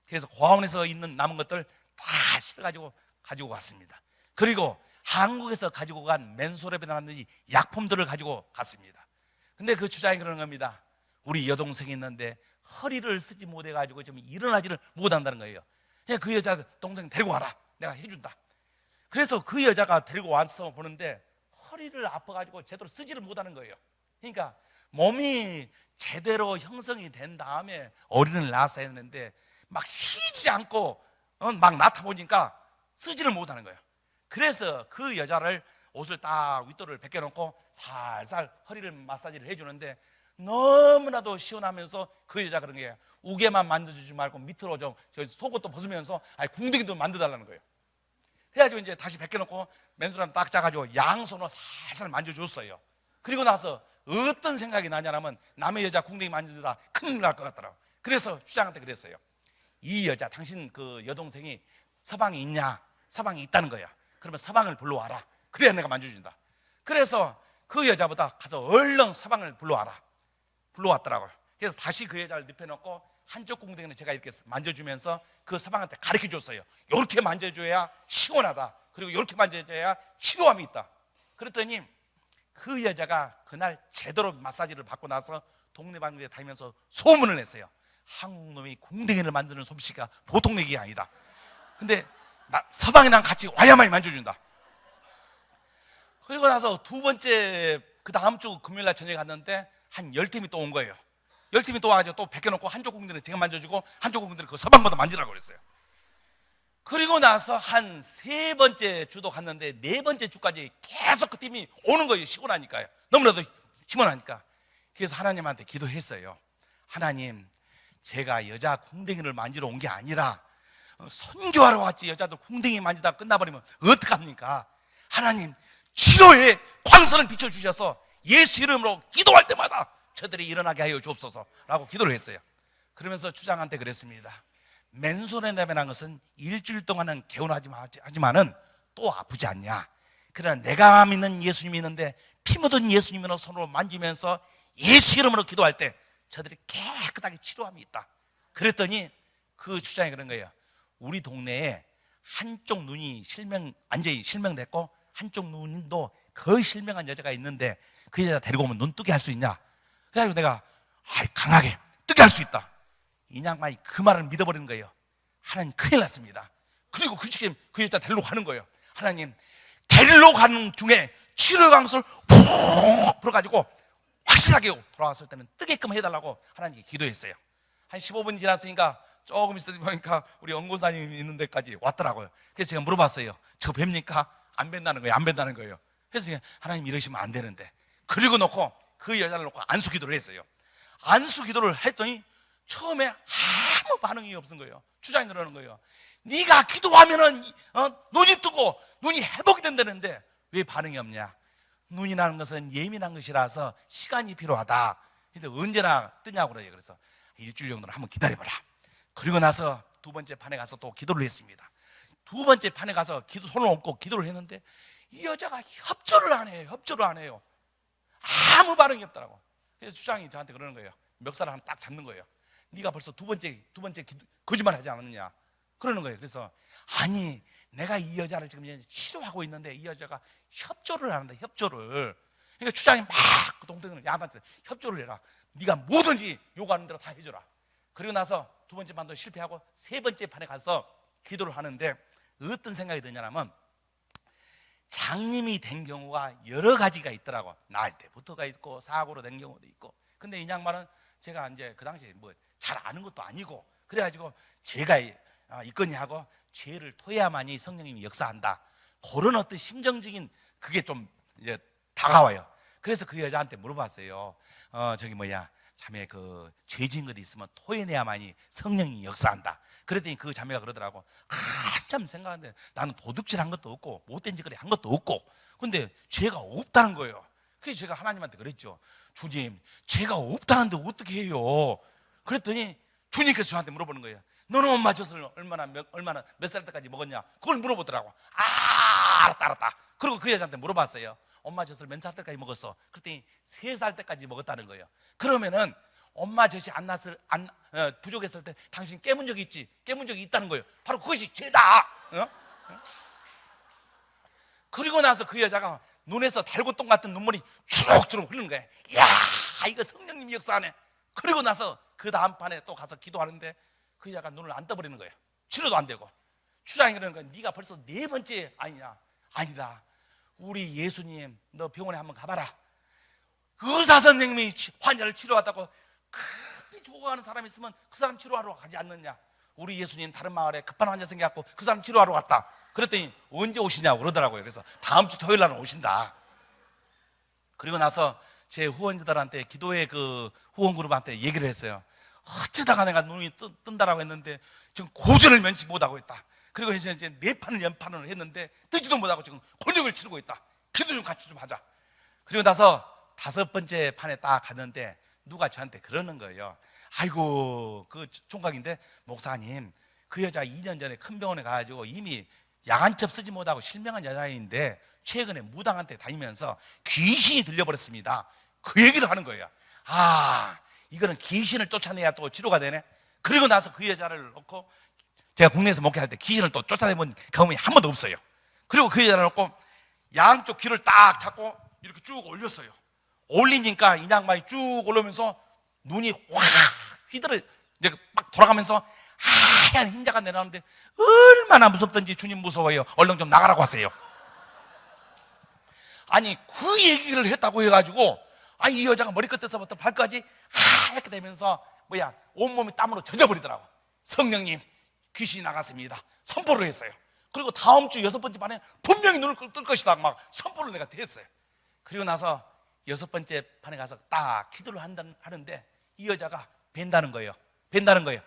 Speaker 1: 그래서 고아원에서 있는 남은 것들 다 실어가지고 가지고 왔습니다. 그리고 한국에서 가지고 간 맨소랩이라든지 약품들을 가지고 갔습니다. 근데 그 추장이 그러는 겁니다. 우리 여동생이 있는데 허리를 쓰지 못해가지고 좀 일어나지를 못한다는 거예요. 그냥 그 여자 동생 데리고 와라. 내가 해준다. 그래서 그 여자가 데리고 와서 보는데 허리를 아파가지고 제대로 쓰지를 못하는 거예요. 그러니까 몸이 제대로 형성이 된 다음에 어린이를 낳았어야 했는데 막 쉬지 않고 막 낳다 보니까 쓰지를 못하는 거예요. 그래서 그 여자를 옷을 딱 윗도를 벗겨놓고 살살 허리를 마사지를 해주는데 너무나도 시원하면서 그 여자가 그런 거예요. 우개만 만져주지 말고 밑으로 좀 속옷도 벗으면서 궁둥이도 만져달라는 거예요. 그래가지고 이제 다시 벗겨놓고 맨손을 딱 짜가지고 양손으로 살살 만져줬어요. 그리고 나서 어떤 생각이 나냐면 남의 여자 궁둥이 만지다 큰일 날 것 같더라고. 그래서 주장한테 그랬어요. 이 여자, 당신 그 여동생이 서방이 있냐? 서방이 있다는 거야. 그러면 서방을 불러와라. 그래야 내가 만져준다. 그래서 그 여자보다 가서 얼른 서방을 불러왔더라고요. 그래서 다시 그 여자를 눕혀놓고 한쪽 궁둥이는 제가 이렇게 만져주면서 그 서방한테 가르쳐 줬어요. 이렇게 만져줘야 시원하다. 그리고 이렇게 만져줘야 치료함이 있다. 그랬더니 그 여자가 그날 제대로 마사지를 받고 나서 동네방네 다니면서 소문을 냈어요. 한국 놈이 궁둥이를 만드는 솜씨가 보통 얘기가 아니다. 근데 서방이랑 같이 와야만이 만져준다. 그리고 나서 두 번째 그 다음 주 금요일날 저녁에 갔는데 한 10팀이 또 온 거예요. 10팀이 또 와가지고 또 벗겨놓고 한쪽 궁둥이를 제가 만져주고 한쪽 궁둥이를 그 서방보다 만지라고 그랬어요. 그리고 나서 한 3번째 주도 갔는데 4번째 주까지 계속 그 팀이 오는 거예요. 시원하니까요. 너무나도 시원하니까. 그래서 하나님한테 기도했어요. 하나님, 제가 여자 궁둥이를 만지러 온 게 아니라 선교하러 왔지. 여자들 궁둥이 만지다 끝나버리면 어떡합니까? 하나님, 치료의 광선을 비춰주셔서 예수 이름으로 기도할 때마다 저들이 일어나게 하여 주옵소서 라고 기도를 했어요. 그러면서 주장한테 그랬습니다. 맨손에 내면한 것은 일주일 동안은 개운하지만은 또 아프지 않냐? 그러나 내가 믿는 예수님이 있는데 피 묻은 예수님을 손으로 만지면서 예수 이름으로 기도할 때 저들이 깨끗하게 치료함이 있다. 그랬더니 그 주장이 그런 거예요. 우리 동네에 한쪽 눈이 완전히 실명됐고 한쪽 눈도 거의 실명한 여자가 있는데 그 여자 데리고 오면 눈 뜨게 할 수 있냐? 그래가지고 내가 강하게 뜨게 할 수 있다. 이 양반이 그 말을 믿어버리는 거예요. 하나님 큰일 났습니다. 그리고 그 여자 데리러 가는 거예요. 하나님 데리러 가는 중에 치료 강수를 푹 풀어가지고 확실하게 돌아왔을 때는 뜨게끔 해달라고 하나님께 기도했어요. 한 15분 지났으니까 조금 있어 보니까 우리 연구사님이 있는 데까지 왔더라고요. 그래서 제가 물어봤어요. 저 뵙니까? 안 뵌다는 거예요. 안 뵌다는 거예요. 그래서 하나님 이러시면 안 되는데, 그리고 놓고 그 여자를 놓고 안수 기도를 했어요. 안수 기도를 했더니 처음에 아무 반응이 없은 거예요. 주장이 그러는 거예요. 네가 기도하면은 눈이 뜨고 눈이 회복이 된다는데 왜 반응이 없냐? 눈이라는 것은 예민한 것이라서 시간이 필요하다. 근데 언제나 뜨냐고 그래요. 그래서 일주일 정도는 한번 기다려봐라. 그리고 나서 두 번째 판에 가서 또 기도를 했습니다. 두 번째 판에 가서 손을 얹고 기도를 했는데 이 여자가 협조를 안 해요. 협조를 안 해요. 아무 반응이 없더라고. 그래서 주장이 저한테 그러는 거예요. 멱살을 하나 딱 잡는 거예요. 네가 벌써 두 번째 거짓말 하지 않았느냐 그러는 거예요. 그래서 아니, 내가 이 여자를 지금 치료하고 있는데 이 여자가 협조를 안 한다. 협조를. 그러니까 주장이 막 동생을 야단쳐 협조를 해라. 네가 뭐든지 요구하는 대로 다 해줘라. 그리고 나서 두 번째 판도 실패하고 세 번째 판에 가서 기도를 하는데 어떤 생각이 드냐면, 장님이 된 경우가 여러 가지가 있더라고. 나을 때부터가 있고 사고로 된 경우도 있고. 근데 이 양반은 제가 이제 그 당시에 뭐 잘 아는 것도 아니고 그래가지고 제가 있거니 하고 죄를 토해야만이 성령님이 역사한다. 그런 어떤 심정적인 그게 좀 이제 다가와요. 그래서 그 여자한테 물어봤어요. 자매 그 죄 지은 것도 있으면 토해내야만이 성령이 역사한다. 그랬더니 그 자매가 그러더라고. 한참 생각하는데 나는 도둑질한 것도 없고 못된 짓거리 한 것도 없고 근데 죄가 없다는 거예요. 그래서 제가 하나님한테 그랬죠. 주님, 죄가 없다는데 어떻게 해요? 그랬더니 주님께서 저한테 물어보는 거예요. 너는 엄마 젖을 얼마나 몇 살 때까지 먹었냐? 그걸 물어보더라고. 알았다. 그리고 그 여자한테 물어봤어요. 엄마 젖을 몇 살 때까지 먹었어? 그랬더니 3살 때까지 먹었다는 거예요. 그러면은 엄마 젖이 부족했을 때 당신 깨문 적이 있지? 깨문 적이 있다는 거예요. 바로 그것이 죄다. 그리고 나서 그 여자가 눈에서 달고똥 같은 눈물이 주룩주룩 흐르는 거예요. 이야, 이거 성령님이 역사하네. 그리고 나서 그 다음 판에 또 가서 기도하는데 그 여자가 눈을 안 떠버리는 거예요. 치료도 안 되고. 주장이 그러는 거예요. 네가 벌써 4번째 아니냐? 아니다. 우리 예수님, 너 병원에 한번 가봐라. 의사 선생님이 환자를 치료하다고 급히 죽어가는 사람이 있으면 그 사람 치료하러 가지 않느냐? 우리 예수님 다른 마을에 급한 환자 생겨갖고 그 사람 치료하러 갔다. 그랬더니 언제 오시냐고 그러더라고요. 그래서 다음 주 토요일 날은 오신다. 그리고 나서 제 후원자들한테, 기도회 그 후원 그룹한테 얘기를 했어요. 어쩌다가 내가 눈이 뜬다라고 했는데 지금 고전을 면치 못하고 있다. 그리고 이제 4판을 연판을 했는데 뜨지도 못하고 지금 곤욕을 치르고 있다. 기도 좀 같이 좀 하자. 그리고 나서 5번째 판에 딱 갔는데 누가 저한테 그러는 거예요. 아이고, 그 총각인데, 목사님, 그 여자 2년 전에 큰 병원에 가가지고 이미 야간첩 쓰지 못하고 실명한 여자인데 최근에 무당한테 다니면서 귀신이 들려버렸습니다. 그 얘기를 하는 거예요. 이거는 귀신을 쫓아내야 또 치료가 되네. 그리고 나서 그 여자를 놓고, 제가 국내에서 목회할 때 귀신을 또 쫓아내본 경험이 한 번도 없어요. 그리고 그 여자를 놓고 양쪽 귀를 딱 잡고 이렇게 쭉 올렸어요. 올리니까 이 양반이 쭉 올라오면서 눈이 확 휘들어 이제 막 돌아가면서 하얀 흰자가 내려오는데 얼마나 무섭던지 주님 무서워요. 얼른 좀 나가라고 하세요. 아니, 그 얘기를 했다고 해가지고 이 여자가 머리끝에서부터 발까지 하얗게 되면서 온몸이 땀으로 젖어버리더라고. 성령님, 귀신이 나갔습니다. 선포를 했어요. 그리고 다음 주 6번째 반에 분명히 눈을 뜰 것이다 막 선포를 내가 했어요. 그리고 나서 6번째 판에 가서 딱 기도를 하는데 이 여자가 뵌다는 거예요.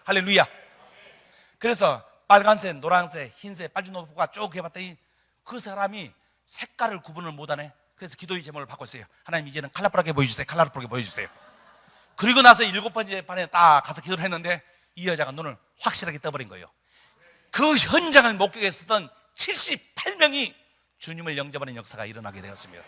Speaker 1: 할렐루야. 그래서 빨간색, 노란색, 흰색, 빨주노 노프가 쭉 해봤더니 그 사람이 색깔을 구분을 못하네. 그래서 기도의 제목을 바꿨어요. 하나님, 이제는 컬러풀하게 보여주세요. 그리고 나서 7번째 판에 딱 가서 기도를 했는데 이 여자가 눈을 확실하게 떠버린 거예요. 그 현장을 목격했었던 78명이 주님을 영접하는 역사가 일어나게 되었습니다.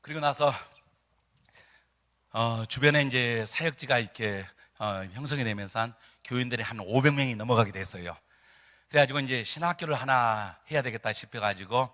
Speaker 1: 그리고 나서 주변에 이제 사역지가 이렇게 형성이 되면서 한 교인들이 한 500명이 넘어가게 됐어요. 그래가지고 이제 신학교를 하나 해야 되겠다 싶어가지고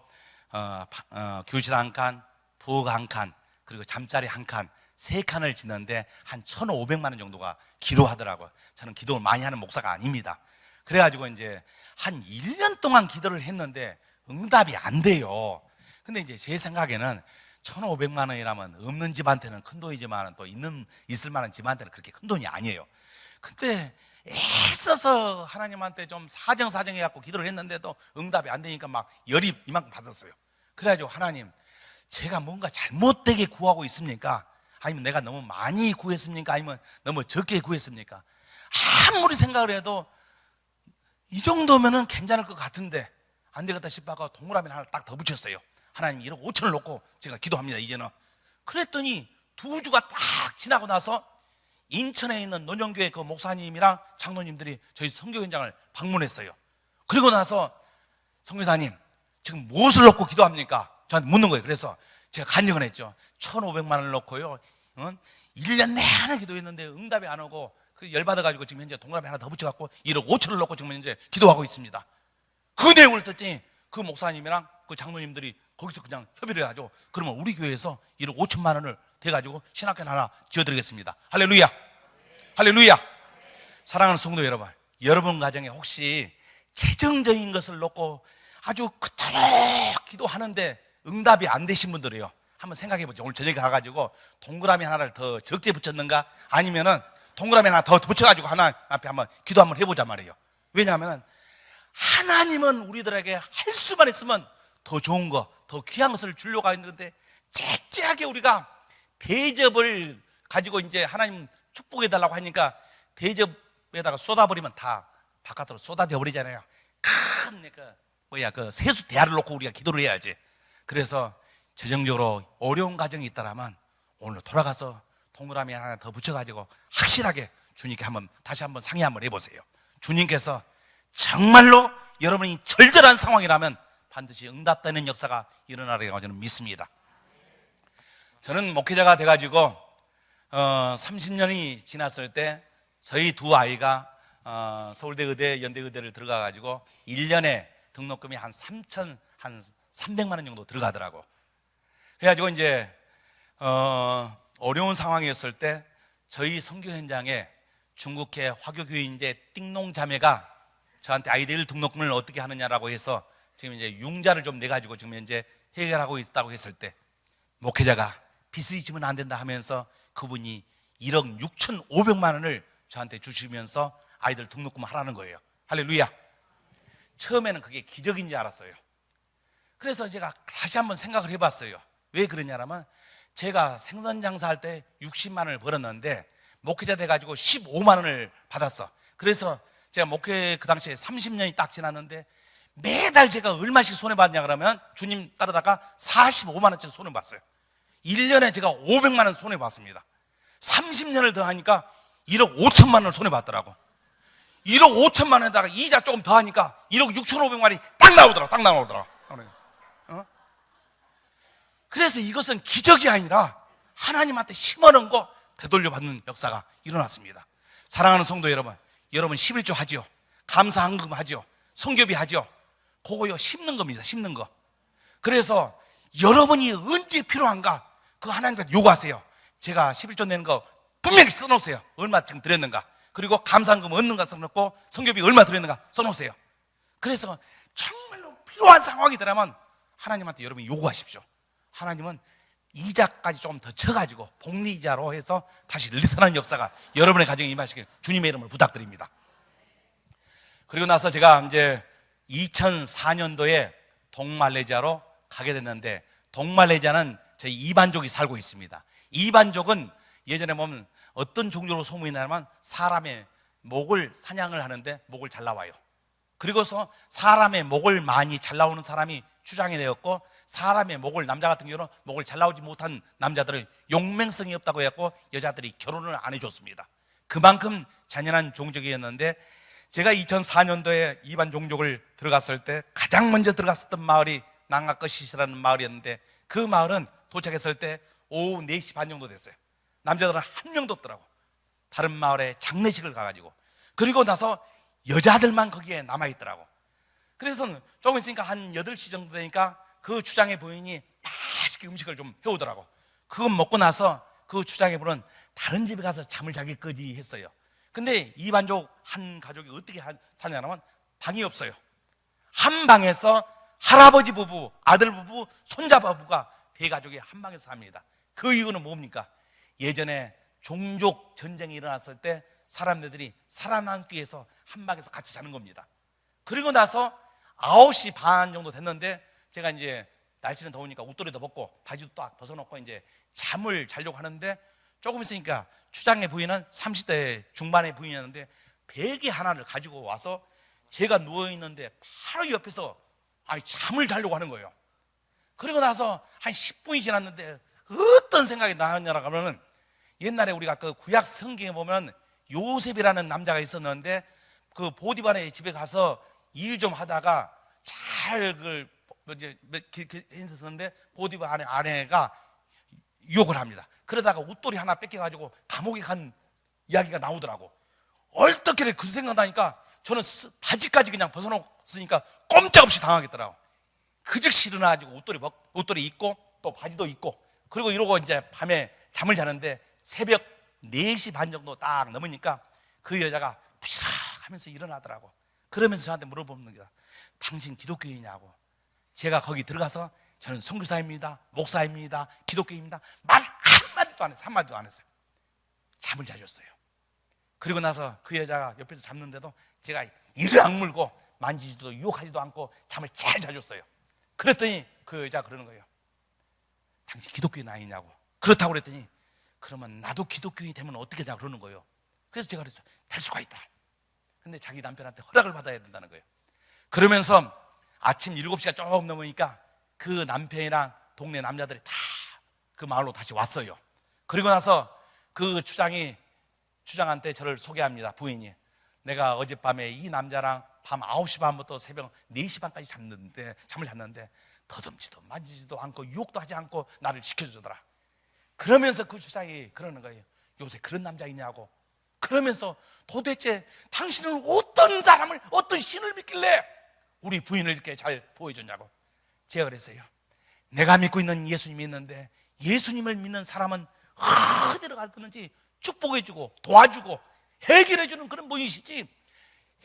Speaker 1: 교실 한 칸, 부엌 한 칸, 그리고 잠자리 한 칸, 세 칸을 짓는데 한 1,500만 원 정도가 기도하더라고요. 저는 기도를 많이 하는 목사가 아닙니다. 그래가지고 이제 한 1년 동안 기도를 했는데 응답이 안 돼요. 근데 이제 제 생각에는 1,500만 원이라면 없는 집한테는 큰 돈이지만 또 있을 만한 집한테는 그렇게 큰 돈이 아니에요. 근데 애써서 하나님한테 좀 사정해갖고 기도를 했는데도 응답이 안 되니까 막 열이 이만큼 받았어요. 그래가지고 하나님, 제가 뭔가 잘못되게 구하고 있습니까? 아니면 내가 너무 많이 구했습니까? 아니면 너무 적게 구했습니까? 아무리 생각을 해도 이 정도면은 괜찮을 것 같은데 안 되겠다 싶어서 동그라미 하나 딱 더 붙였어요. 하나님 1억 5천을 놓고 제가 기도합니다 이제는. 그랬더니 2주가 딱 지나고 나서 인천에 있는 논영교회 그 목사님이랑 장로님들이 저희 선교 현장을 방문했어요. 그리고 나서 선교사님 지금 무엇을 놓고 기도합니까? 저한테 묻는 거예요. 그래서 제가 간증을 했죠. 1,500만 원을 놓고요 1년 내내 기도했는데 응답이 안 오고 그 열받아가지고 지금 현재 동그라미 하나 더 붙여갖고 1억 5천을 놓고 지금 현재 기도하고 있습니다. 그 내용을 듣더니 그 목사님이랑 그 장로님들이 거기서 그냥 협의를 해가지고 그러면 우리 교회에서 1억 5천만 원을 대가지고 신학교 하나 지어드리겠습니다. 할렐루야, 할렐루야. 사랑하는 성도 여러분, 여러분 가정에 혹시 재정적인 것을 놓고 아주 그토록 기도하는데 응답이 안 되신 분들이요, 한번 생각해 보죠. 오늘 저녁에 가가지고 동그라미 하나를 더 적게 붙였는가, 아니면은 동그라미 하나 더 붙여가지고 하나 앞에 한번 기도 한번 해보자 말이에요. 왜냐하면 하나님은 우리들에게 할 수만 있으면 더 좋은 거, 더 귀한 것을 주려고 하는데 째째하게 우리가 대접을 가지고 이제 하나님 축복해달라고 하니까 대접에다가 쏟아버리면 다 바깥으로 쏟아져 버리잖아요. 큰 그 세수 대야를 놓고 우리가 기도를 해야지. 그래서 재정적으로 어려운 가정이 있다라면 오늘 돌아가서 동그라미 하나 더 붙여가지고 확실하게 주님께 다시 한번 상의 한번 해보세요. 주님께서 정말로 여러분이 절절한 상황이라면 반드시 응답되는 역사가 일어나리라고 저는 믿습니다. 저는 목회자가 돼가지고 30년이 지났을 때 저희 두 아이가 서울대 의대, 연대 의대를 들어가가지고 1년에 등록금이 한 300만 원 정도 들어가더라고. 그래가지고 이제 어려운 상황이었을 때 저희 선교 현장에 중국계 화교교인인데 띵농 자매가 저한테 아이들 등록금을 어떻게 하느냐라고 해서 지금 이제 융자를 좀 내가지고 지금 현재 해결하고 있다고 했을 때 목회자가 빚을 지면 안 된다 하면서 그분이 1억 6,500만 원을 저한테 주시면서 아이들 등록금 하라는 거예요. 할렐루야. 처음에는 그게 기적인 줄 알았어요. 그래서 제가 다시 한번 생각을 해봤어요. 왜 그러냐면 제가 생선 장사할 때 60만 원을 벌었는데 목회자 돼가지고 15만 원을 받았어. 그래서 제가 목회 그 당시에 30년이 딱 지났는데 매달 제가 얼마씩 손해봤냐 그러면 주님 따르다가 45만 원짜리 손해봤어요. 1년에 제가 500만 원 손해봤습니다. 30년을 더 하니까 1억 5천만 원을 손해봤더라고. 1억 5천만 원에다가 이자 조금 더 하니까 1억 6,500만 원이 딱 나오더라. 그래서 이것은 기적이 아니라 하나님한테 심어놓은 거 되돌려받는 역사가 일어났습니다. 사랑하는 성도 여러분, 여러분 11조 하죠. 감사한금 하죠. 성교비 하죠. 그거요 심는 겁니다. 심는 거. 그래서 여러분이 언제 필요한가 그거 하나님께 요구하세요. 제가 11조 내는 거 분명히 써놓으세요. 얼마 지금 드렸는가, 그리고 감사한금 얻는가 써놓고 성교비 얼마 드렸는가 써놓으세요. 그래서 정말로 필요한 상황이 되라면 하나님한테 여러분이 요구하십시오. 하나님은 이자까지 조금 더 쳐가지고 복리이자로 해서 다시 리턴하는 역사가 여러분의 가정에 임하시길 주님의 이름으로 부탁드립니다. 그리고 나서 제가 이제 2004년도에 동말레이시아로 가게 됐는데, 동말레이시아는 저희 이반족이 살고 있습니다. 이반족은 예전에 보면 어떤 종교로 소문이 나면 사람의 목을 사냥을 하는데 목을 잘 나와요. 그리고서 사람의 목을 많이 잘 나오는 사람이 추장이 되었고, 사람의 목을, 남자 같은 경우는 목을 잘 나오지 못한 남자들은 용맹성이 없다고 해갖고 여자들이 결혼을 안 해줬습니다. 그만큼 잔인한 종족이었는데, 제가 2004년도에 이반 종족을 들어갔을 때 가장 먼저 들어갔었던 마을이 낭악거시시라는 마을이었는데, 그 마을은 도착했을 때 오후 4시 반 정도 됐어요. 남자들은 한 명도 없더라고. 다른 마을에 장례식을 가가지고, 그리고 나서 여자들만 거기에 남아있더라고. 그래서 조금 있으니까 한 8시 정도 되니까 그 추장의 부인이 맛있게 음식을 좀 해오더라고. 그거 먹고 나서 그 추장의 부인은 다른 집에 가서 잠을 자기까지 했어요. 근데 이 반족 한 가족이 어떻게 사냐면 방이 없어요. 한 방에서 할아버지 부부, 아들 부부, 손자 부부가 대가족이 한 방에서 삽니다. 그 이유는 뭡니까? 예전에 종족 전쟁이 일어났을 때 사람들이 살아남기 위해서 한 방에서 같이 자는 겁니다. 그리고 나서 9시 반 정도 됐는데, 제가 이제 날씨는 더우니까 옷도리도 벗고 바지도 딱 벗어놓고 이제 잠을 자려고 하는데, 조금 있으니까 추장의 부인은 30대 중반의 부인이었는데 베개 하나를 가지고 와서 제가 누워있는데 바로 옆에서 잠을 자려고 하는 거예요. 그리고 나서 한 10분이 지났는데 어떤 생각이 나느냐고 하면은, 옛날에 우리가 그 구약 성경에 보면 요셉이라는 남자가 있었는데, 그 보디발의 집에 가서 일 좀 하다가 잘 했었는데 보디발 아내가 유혹을 합니다. 그러다가 웃돌이 하나 뺏겨가지고 감옥에 간 이야기가 나오더라고. 얼떻게 그 생각나니까 저는 바지까지 그냥 벗어놓았으니까 꼼짝없이 당하겠더라고. 그 즉시 일어나가지고 웃돌이 입고 또 바지도 입고, 그리고 이러고 이제 밤에 잠을 자는데 새벽 4시 반 정도 딱 넘으니까 그 여자가 부시락 하면서 일어나더라고. 그러면서 저한테 물어보는 거야. 당신 기독교인이냐고. 제가 거기 들어가서 저는 선교사입니다, 목사입니다, 기독교인입니다 말 한마디도 안 했어요. 한마디도 안 했어요. 잠을 자줬어요. 그리고 나서 그 여자가 옆에서 잡는데도 제가 이를 악물고 만지지도 유혹하지도 않고 잠을 잘 자줬어요. 그랬더니 그 여자가 그러는 거예요. 당신 기독교인 아니냐고. 그렇다고 그랬더니, 그러면 나도 기독교인이 되면 어떻게 되냐 그러는 거예요. 그래서 제가 그랬어요. 될 수가 있다. 근데 자기 남편한테 허락을 받아야 된다는 거예요. 그러면서 아침 7시가 조금 넘으니까 그 남편이랑 동네 남자들이 다 그 마을로 다시 왔어요. 그리고 나서 그 추장한테 저를 소개합니다. 부인이. 내가 어젯밤에 이 남자랑 밤 9시 반부터 새벽 4시 반까지 잠을 잤는데 더듬지도 만지지도 않고 유혹도 하지 않고 나를 지켜주더라. 그러면서 그 추장이 그러는 거예요. 요새 그런 남자 있냐고. 그러면서 도대체 당신은 어떤 사람을, 어떤 신을 믿길래 우리 부인을 이렇게 잘 보여줬냐고. 제가 그랬어요. 내가 믿고 있는 예수님이 있는데, 예수님을 믿는 사람은 어디로 가든지 축복해주고 도와주고 해결해주는 그런 분이시지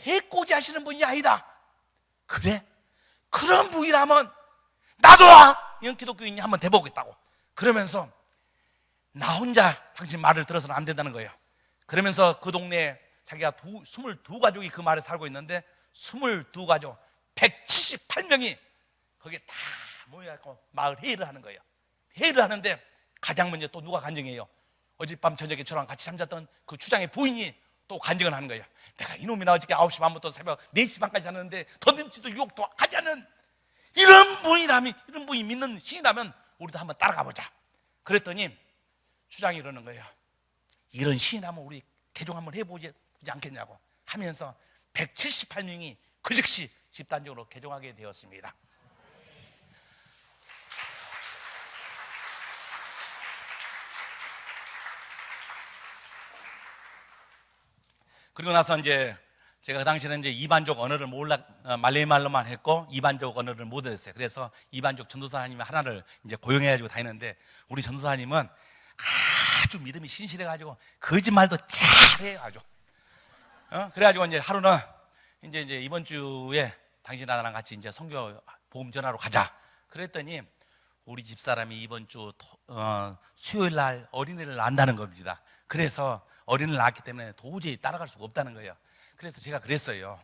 Speaker 1: 해코지 하시는 분이 아니다. 그래? 그런 분이라면 나도 이런 기독교인이 한번 돼보겠다고. 그러면서 나 혼자 당신 말을 들어서는 안 된다는 거예요. 그러면서 그 동네에 자기가 22가족이 그 마을에 살고 있는데 22가족 178명이 거기에 다 모여갖고 마을 회의를 하는 거예요. 회의를 하는데 가장 먼저 또 누가 간증해요? 어젯밤 저녁에 저랑 같이 잠잤던 그 추장의 부인이 또 간증을 하는 거예요. 내가 이놈이나 어저께 9시 반부터 새벽 4시 반까지 잤는데 더듬지도 유혹도 하지 않는 이런 분이 믿는 신이라면 우리도 한번 따라가 보자. 그랬더니 추장이 이러는 거예요. 이런 신이라면 우리 개종 한번 해보지 않겠냐고 하면서 178명이 그 즉시 집단적으로 개종하게 되었습니다. 그리고 나서 이제 제가 그 당시에는 이제 이반족 언어를 말레이 말로만 했고 이반족 언어를 못 했어요. 그래서 이반족 전도사님 하나를 이제 고용해가지고 다니는데, 우리 전도사님은 아주 믿음이 신실해가지고 거짓말도 잘해요, 아주. 그래가지고 이제 하루는 이제 이번 주에 당신 나랑 같이 이제 선교 복음 전하러 가자. 그랬더니 우리 집 사람이 이번 주 수요일 날 어린이를 낳는다는 겁니다. 그래서 어린이를 낳았기 때문에 도저히 따라갈 수가 없다는 거예요. 그래서 제가 그랬어요.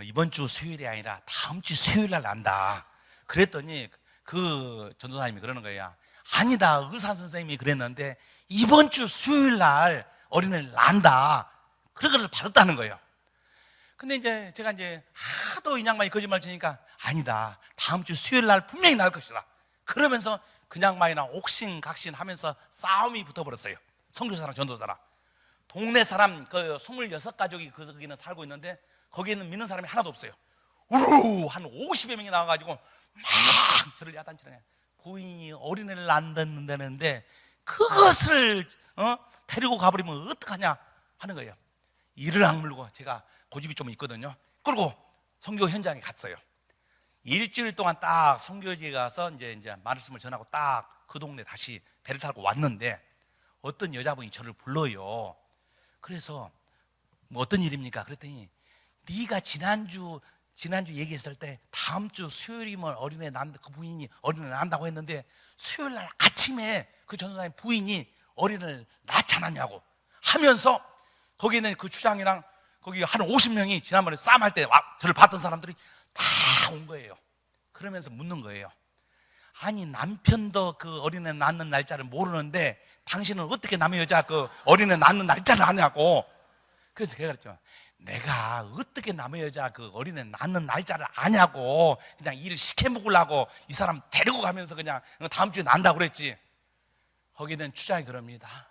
Speaker 1: 이번 주 수요일이 아니라 다음 주 수요일 날 난다. 그랬더니 그 전도사님이 그러는 거예요. 아니다, 의사 선생님이 그랬는데 이번 주 수요일 날 어린이를 낳는다. 그래서 받았다는 거예요. 근데 이제 제가 이제 하도 이 양반이 거짓말 치니까 아니다, 다음 주 수요일 날 분명히 나올 것이다. 그러면서 그 양반이랑 옥신각신 하면서 싸움이 붙어버렸어요. 선교사랑 전도사랑. 동네 사람 그 26가족이 거기는 살고 있는데 거기에는 믿는 사람이 하나도 없어요. 우르 한 50여 명이 나와가지고 막 저를 야단치네. 부인이 어린애를 낳는다는데 그것을 데리고 가버리면 어떡하냐 하는 거예요. 이를 악물고 제가 고집이 좀 있거든요. 그리고 선교 현장에 갔어요. 일주일 동안 딱 선교지에 가서 이제 말씀을 전하고 딱 그 동네 다시 배를 타고 왔는데 어떤 여자분이 저를 불러요. 그래서 뭐 어떤 일입니까? 그랬더니 네가 지난주 얘기했을 때 다음 주 수요일이면 어린애 낳는다, 그 부인이 어린애 낳는다고 했는데 수요일 날 아침에 그 전도사님 부인이 어린애를 낳지 않았냐고 하면서 거기 있는 그 추장이랑 거기 한 50명이 지난번에 싸움할 때 저를 봤던 사람들이 다 온 거예요. 그러면서 묻는 거예요. 아니 남편도 그 어린애 낳는 날짜를 모르는데 당신은 어떻게 남의 여자 그 어린애 낳는 날짜를 아냐고. 그래서 제가 그랬죠. 내가 어떻게 남의 여자 그 어린애 낳는 날짜를 아냐고. 그냥 일을 시켜 먹으려고 이 사람 데리고 가면서 그냥 다음 주에 난다고 그랬지. 거기는 추장이 그럽니다.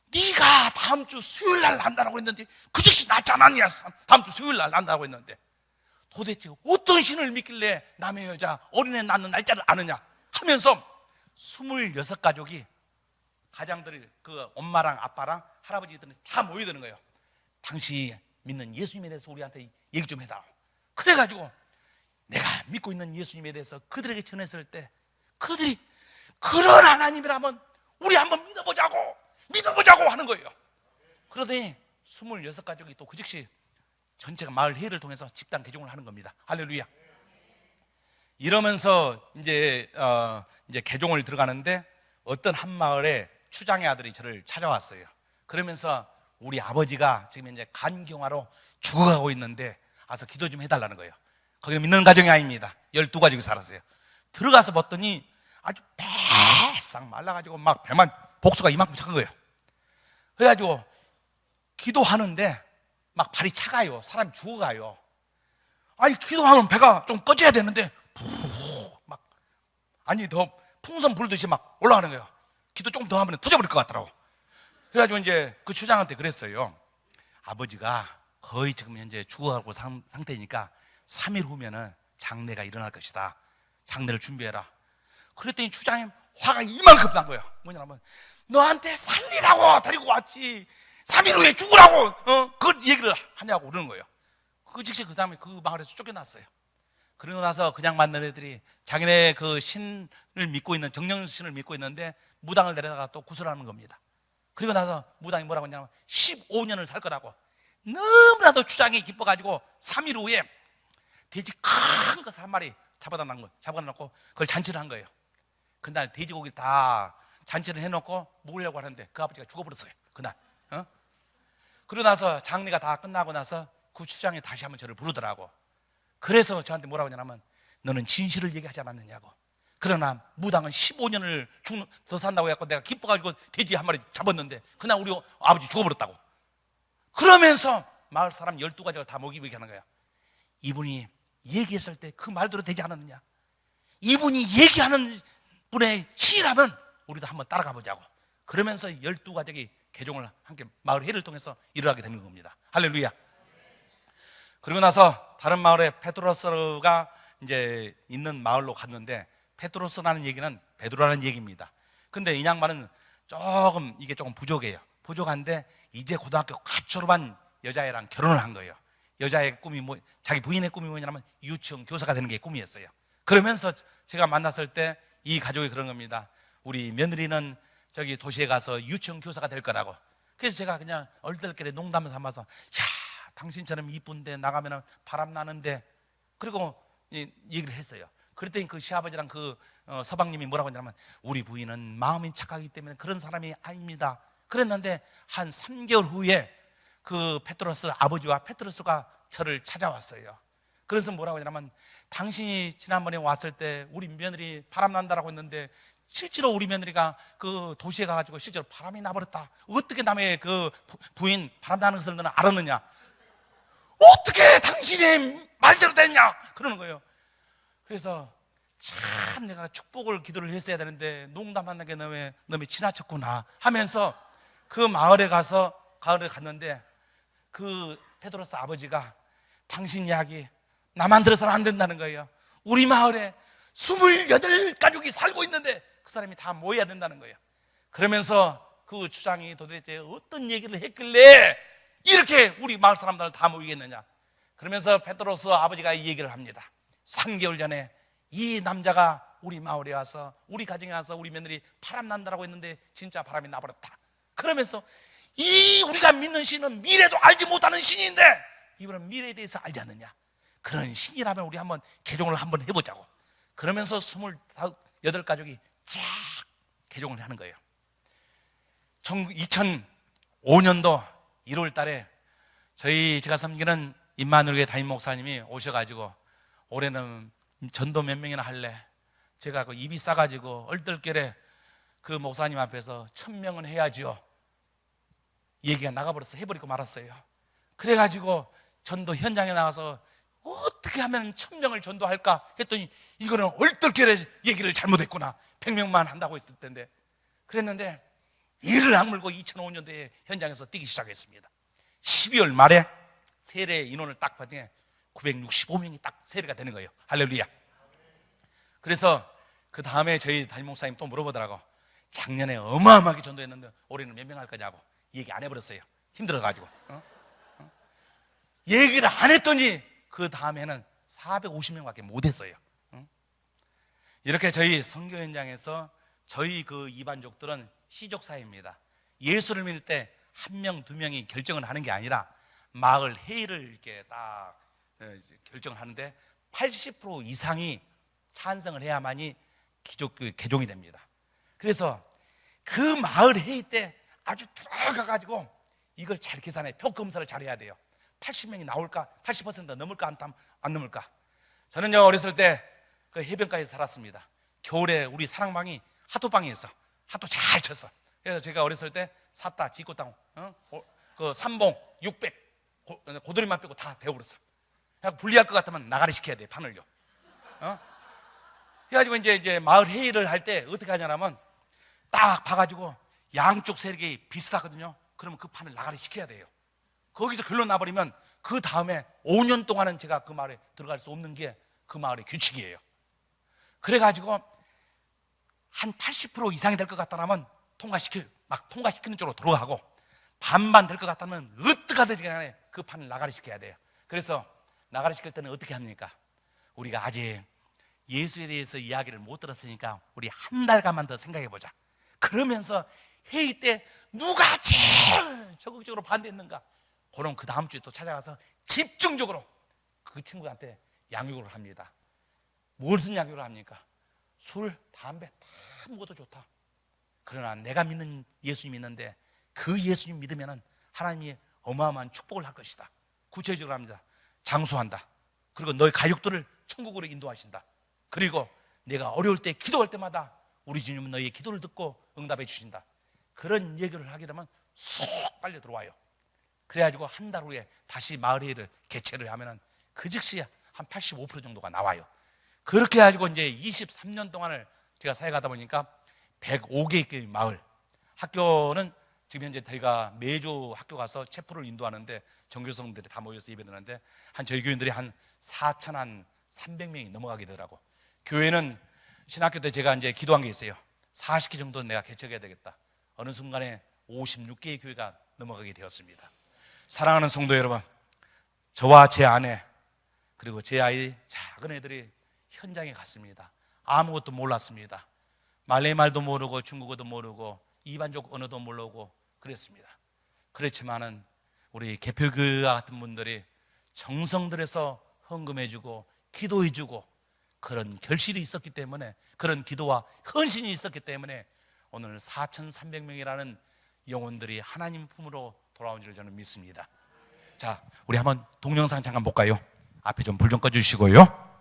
Speaker 1: 네가 다음 주 수요일 날 난다고 했는데 그 즉시 낳지 않았냐. 다음 주 수요일 날 난다고 했는데 도대체 어떤 신을 믿길래 남의 여자 어린애 낳는 날짜를 아느냐 하면서 26가족이 가장들이 그 엄마랑 아빠랑 할아버지들이 다 모여드는 거예요. 당시 믿는 예수님에 대해서 우리한테 얘기 좀 해달라고. 그래가지고 내가 믿고 있는 예수님에 대해서 그들에게 전했을 때 그들이 그런 하나님이라면 우리 한번 믿어보자고 하는 거예요. 그러더니 26가족이 또 그 즉시 전체가 마을 회의를 통해서 집단 개종을 하는 겁니다. 할렐루야. 이러면서 이제 개종을 들어가는데 어떤 한 마을에 추장의 아들이 저를 찾아왔어요. 그러면서 우리 아버지가 지금 이제 간경화로 죽어가고 있는데 와서 기도 좀 해달라는 거예요. 거기는 믿는 가정이 아닙니다. 12가족이 살았어요. 들어가서 봤더니 아주 바싹 말라가지고 막 배만 복수가 이만큼 착한 거예요. 그래가지고 기도하는데 막 발이 차가요. 사람이 죽어가요. 아니 기도하면 배가 좀 꺼져야 되는데 막 아니 더 풍선 불듯이 막 올라가는 거예요. 기도 조금 더 하면 터져버릴 것 같더라고. 그래가지고 이제 그 추장한테 그랬어요. 아버지가 거의 지금 현재 죽어가고 상태니까 3일 후면은 장례가 일어날 것이다. 장례를 준비해라. 그랬더니 추장이 화가 이만큼 난 거예요. 뭐냐면 너한테 살리라고 데리고 왔지 3일 후에 죽으라고 그 얘기를 하냐고 그러는 거예요. 그 즉시 그 다음에 그 마을에서 쫓겨났어요. 그러고 나서 그냥 만난 애들이 자기네 그 신을 믿고 있는 정령신을 믿고 있는데 무당을 데려다가 또 구슬하는 겁니다. 그리고 나서 무당이 뭐라고 했냐면 15년을 살 거라고. 너무나도 추장이 기뻐가지고 3일 후에 돼지 큰 것을 한 마리 잡아놓고 그걸 잔치를 한 거예요. 그날 돼지고기 다 잔치를 해놓고 먹으려고 하는데 그 아버지가 죽어버렸어요. 그날. 그러고 나서 장례가 다 끝나고 나서 그 추장이 다시 한번 저를 부르더라고. 그래서 저한테 뭐라고 하냐면 너는 진실을 얘기하지 않았느냐고. 그러나 무당은 15년을 더 산다고 해서 내가 기뻐가지고 돼지 한 마리 잡았는데 그날 우리 아버지 죽어버렸다고. 그러면서 마을 사람 12가지가 다 모이고 얘기하는 거야. 이분이 얘기했을 때 그 말대로 되지 않았느냐. 이분이 얘기하는 분의 시라면 우리도 한번 따라가 보자고. 그러면서 12가족이 개종을 함께 마을 회의를 통해서 일어나게 되는 겁니다. 할렐루야. 그리고 나서 다른 마을에 페트로스가 이제 있는 마을로 갔는데 페트로스라는 얘기는 베드로라는 얘기입니다. 근데 이 양반은 이게 조금 부족해요. 부족한데 이제 고등학교 갓 졸업한 여자애랑 결혼을 한 거예요. 여자의 꿈이 자기 부인의 꿈이 뭐냐면 유치원 교사가 되는 게 꿈이었어요. 그러면서 제가 만났을 때 이 가족이 그런 겁니다. 우리 며느리는 저기 도시에 가서 유치원 교사가 될 거라고. 그래서 제가 그냥 얼떨결에 농담을 삼아서 야 당신처럼 이쁜데 나가면 바람 나는데 그리고 얘기를 했어요. 그랬더니 그 시아버지랑 그 서방님이 뭐라고 했냐면 우리 부인은 마음이 착하기 때문에 그런 사람이 아닙니다. 그랬는데 한 3개월 후에 그 페트로스 아버지와 페트로스가 저를 찾아왔어요. 그래서 뭐라고 하냐면 당신이 지난번에 왔을 때 우리 며느리 바람 난다라고 했는데 실제로 우리 며느리가 그 도시에 가가지고 실제로 바람이 나버렸다. 어떻게 남의 그 부인 바람 나는 것을 너는 알았느냐? 어떻게 당신의 말대로 됐냐 그러는 거예요. 그래서 참 내가 축복을 기도를 했어야 되는데 농담하게 너무 지나쳤구나 하면서 그 마을에 갔는데 그 페드로스 아버지가 당신 이야기 나만 들어서는 안 된다는 거예요. 우리 마을에 28가족이 살고 있는데 그 사람이 다 모여야 된다는 거예요. 그러면서 그 주장이 도대체 어떤 얘기를 했길래 이렇게 우리 마을 사람들을 다 모이겠느냐. 그러면서 페드로스 아버지가 이 얘기를 합니다. 3개월 전에 이 남자가 우리 마을에 와서 우리 가정에 와서 우리 며느리 바람 난다라고 했는데 진짜 바람이 나버렸다. 그러면서 이 우리가 믿는 신은 미래도 알지 못하는 신인데 이분은 미래에 대해서 알지 않느냐. 그런 신이라면 우리 한번 개종을 한번 해보자고. 그러면서 28가족이 쫙 개종을 하는 거예요. 2005년도 1월 달에 제가 섬기는 임마누엘교회 담임 목사님이 오셔가지고 올해는 전도 몇 명이나 할래? 제가 그 입이 싸가지고 얼떨결에 그 목사님 앞에서 1000명은 해야지요. 얘기가 나가버렸어. 해버리고 말았어요. 그래가지고 전도 현장에 나가서 어떻게 하면 1000명을 전도할까 했더니 이거는 얼떨결에 얘기를 잘못했구나. 100명만 한다고 했을 텐데 그랬는데 이를 악물고 2005년도에 현장에서 뛰기 시작했습니다. 12월 말에 세례 인원을 딱 봤더니 965명이 딱 세례가 되는 거예요. 할렐루야. 그래서 그 다음에 저희 담임 목사님 또 물어보더라고. 작년에 어마어마하게 전도했는데 올해는 몇 명 할 거냐고. 얘기 안 해버렸어요. 힘들어가지고. 얘기를 안 했더니 그 다음에는 450명밖에 못했어요. 이렇게 저희 선교 현장에서 저희 그 이반족들은 시족사회입니다. 예수를 믿을 때 1명, 2명이 결정을 하는 게 아니라 마을 회의를 이렇게 딱 결정을 하는데 80% 이상이 찬성을 해야만이 개종이 됩니다. 그래서 그 마을 회의 때 아주 들어가가지고 이걸 잘 계산해. 표 검사를 잘 해야 돼요. 80명이 나올까? 80% 넘을까? 안 넘을까? 저는요 어렸을 때 그 해변가에 살았습니다. 겨울에 우리 사랑방이 하토방이 있어. 하토 잘 쳤어. 그래서 제가 어렸을 때 샀다 지고 땅 그 삼봉 600 고드리만 빼고 다 배워버렸어. 불리할 것 같으면 나가리 시켜야 돼. 판을요. 그래가지고 이제 마을 회의를 할 때 어떻게 하냐면 딱 봐가지고 양쪽 세력이 비슷하거든요. 그러면 그 판을 나가리 시켜야 돼요. 거기서 결론 나버리면 그 다음에 5년 동안은 제가 그 마을에 들어갈 수 없는 게 그 마을의 규칙이에요. 그래가지고 한 80% 이상이 될 것 같다면 통과시키는 쪽으로 들어가고 반반 될 것 같다면 어떻게 하든지 간에 그 판을 나가리 시켜야 돼요. 그래서 나가리 시킬 때는 어떻게 합니까? 우리가 아직 예수에 대해서 이야기를 못 들었으니까 우리 한 달간만 더 생각해보자. 그러면서 회의 때 누가 제일 적극적으로 반대했는가? 그럼 그 다음 주에 또 찾아가서 집중적으로 그 친구한테 양육을 합니다. 무슨 양육을 합니까? 술, 담배 다 먹어도 좋다. 그러나 내가 믿는 예수님 있는데 그 예수님 믿으면 하나님이 어마어마한 축복을 할 것이다. 구체적으로 합니다. 장수한다. 그리고 너의 가족들을 천국으로 인도하신다. 그리고 내가 어려울 때 기도할 때마다 우리 주님은 너의 기도를 듣고 응답해 주신다. 그런 얘기를 하게 되면 쏙 빨려 들어와요. 그래가지고 한 달 후에 다시 마을회의를 개최를 하면은 그 즉시 한 85% 정도가 나와요. 그렇게 해가지고 이제 23년 동안을 제가 사역하다 보니까 105개의 마을 학교는 지금 현재 저희가 매주 학교 가서 체포를 인도하는데 전교생들이 다 모여서 예배드리는데 한 저희 교인들이 한 4,300명이 넘어가게 되더라고. 교회는 신학교 때 제가 이제 기도한 게 있어요. 40개 정도는 내가 개척해야 되겠다. 어느 순간에 56개의 교회가 넘어가게 되었습니다. 사랑하는 성도 여러분, 저와 제 아내 그리고 제 아이 작은 애들이 현장에 갔습니다. 아무것도 몰랐습니다. 말레이 말도 모르고 중국어도 모르고 이반족 언어도 모르고 그랬습니다. 그렇지만은 우리 개표교회와 같은 분들이 정성 들여서 헌금해주고 기도해주고 그런 결실이 있었기 때문에, 그런 기도와 헌신이 있었기 때문에 오늘 4,300명이라는 영혼들이 하나님 품으로 돌아온 줄 저는 믿습니다. 자, 우리 한번 동영상 잠깐 볼까요? 앞에 좀 불 좀 꺼주시고요.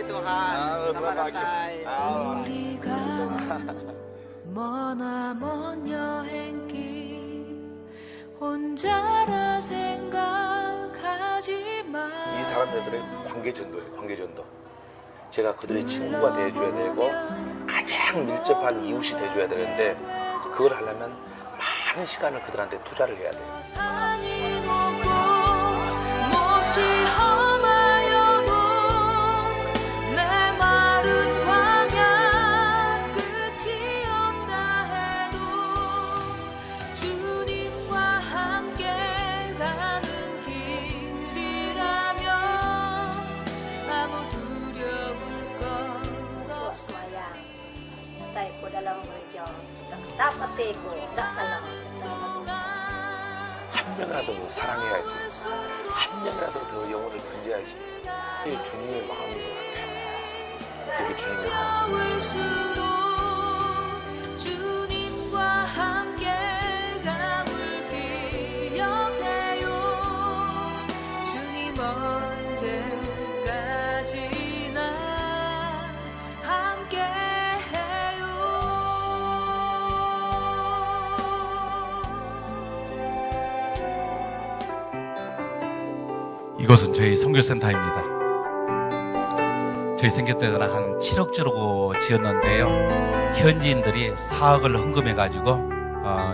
Speaker 2: Tuhan. Selamat datang.
Speaker 3: 우리가 머나먼 여행길 혼자라 생각하지 마.
Speaker 4: 이 사람들의 관계전도예요. 관계전도. 제가 그들의 친구가 돼줘야 되고 가장 밀접한 이웃이 돼줘야 되는데 그걸 하려면 많은 시간을 그들한테 투자를 해야 돼요.
Speaker 3: 산이 높고 몹시 험하여도 메마른 광야 끝이 없다 해도 주님과 함께 가는 길이라면 아무 두려울 것 없어.
Speaker 5: Maya, tay ko dalawang regyo. Dapat ko isa ka lang.
Speaker 4: 한 명이라도 사랑해야지. 한 명이라도 더 영혼을 건져야지. 이게 주님의 마음인 것 같아요. 이게 주님의 마음.
Speaker 3: 올수록 주님과 함께 감을 기억해요. 주님 언제까지나 함께해요.
Speaker 1: 이곳은 저희 선교센터입니다. 저희 선교 때는 한 7억 주고 지었는데요. 현지인들이 4억을 헌금해가지고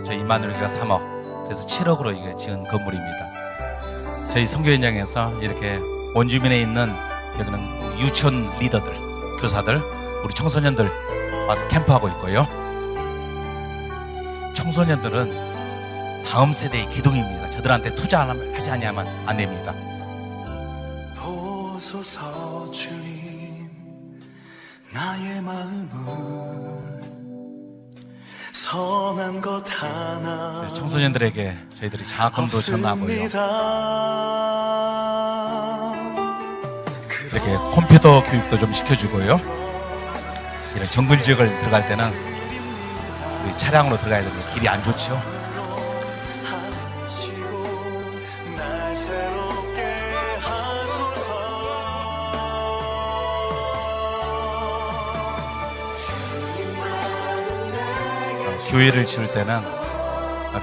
Speaker 1: 저희 임마누엘교가 3억, 그래서 7억으로 이게 지은 건물입니다. 저희 선교 현장에서 이렇게 원주민에 있는 여기는 유치원 리더들, 교사들, 우리 청소년들 와서 캠프하고 있고요. 청소년들은 다음 세대의 기둥입니다. 저들한테 투자하지 않으면 안 됩니다.
Speaker 6: 보소서 주님 나의 마음은 선한 것 하나
Speaker 1: 청소년들에게 저희들이 장학금도 전하고요. 이렇게 컴퓨터 교육도 좀 시켜주고요. 이런 정글 지역을 들어갈 때는 우리 차량으로 들어가야 되는데 길이 안 좋죠.
Speaker 6: 날 새롭게 하소서
Speaker 1: 교회를 지을 때는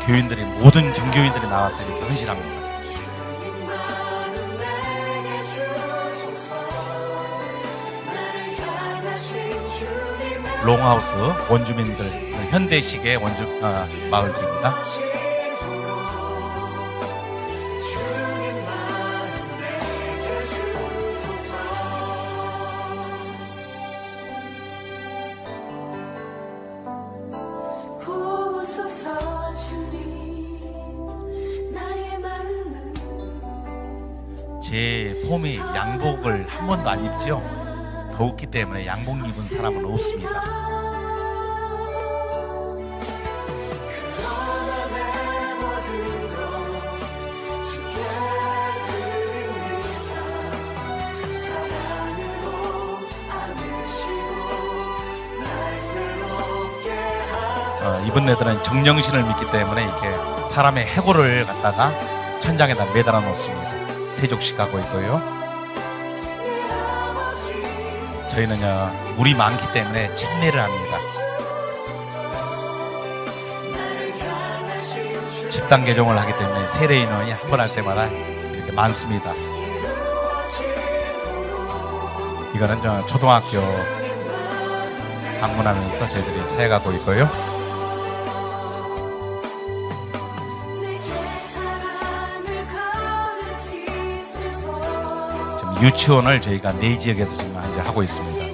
Speaker 1: 교인들이 모든 정교인들이 나와서 이렇게 헌신합니다. 롱하우스 원주민들 현대식의 마을들입니다.
Speaker 3: 보소서 주님 나의 마음은
Speaker 1: 제 폼이 양복을 한 번도 안 입죠. 더웠기 때문에 양복 입은 사람은 없습니다. 이번 애들은 정령신을 믿기 때문에 이렇게 사람의 해골을 갖다가 천장에다 매달아 놓습니다. 세족식 하고 있고요. 저희는요 물이 많기 때문에 침례를 합니다. 집단 개종을 하기 때문에 세례 인원이 한 번 할 때마다 이렇게 많습니다. 이거는 저 초등학교 방문하면서 저희들이 사역하고 있고요. 지금 유치원을 저희가 네 지역에서 지금 이제 하고 있습니다.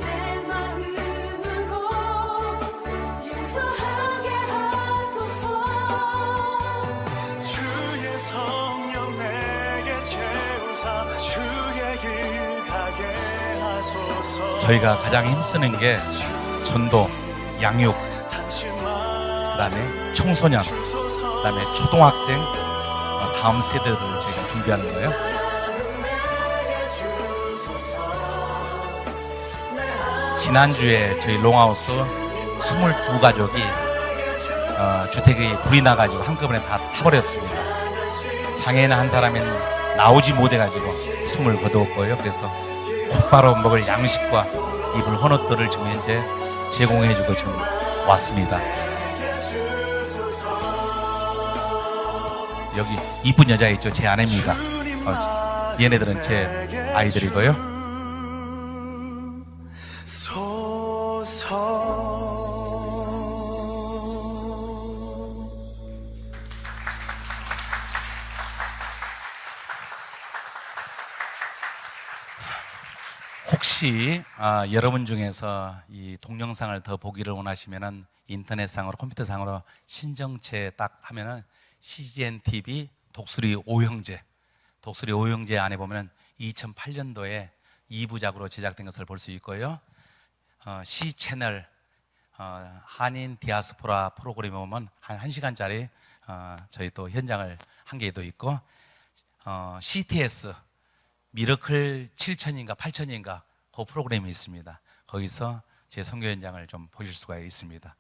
Speaker 6: 주의 성령 내게 채우사 주의 길 가게 하소서
Speaker 1: 저희가 가장 힘쓰는 게 전도, 양육, 그다음에 청소년, 그다음에 초등학생, 다음 세대들을 저희가 준비하는 거예요. 지난주에 저희 롱하우스 22가족이 주택이 불이 나가지고 한꺼번에 다 타버렸습니다. 장애인 한 사람은 나오지 못해가지고 숨을 거두었고요. 그래서 바로 먹을 양식과 입을 헌옷들을 지금 현재 제공해주고 지금 왔습니다. 여기 이쁜 여자 있죠? 제 아내입니다. 얘네들은 제 아이들이고요. 혹시 여러분 중에서 이 동영상을 더 보기를 원하시면은 인터넷상으로 컴퓨터상으로 신정체 딱 하면은 CGN TV 독수리 오형제 안에 보면은 2008년도에 2부작으로 제작된 것을 볼 수 있고요. C 채널 한인 디아스포라 프로그램에 보면 한 1시간짜리 저희 또 현장을 한 개도 있고 CTS 미러클 7천인가 8천인가 그 프로그램이 있습니다. 거기서 제 선교 현장을 좀 보실 수가 있습니다.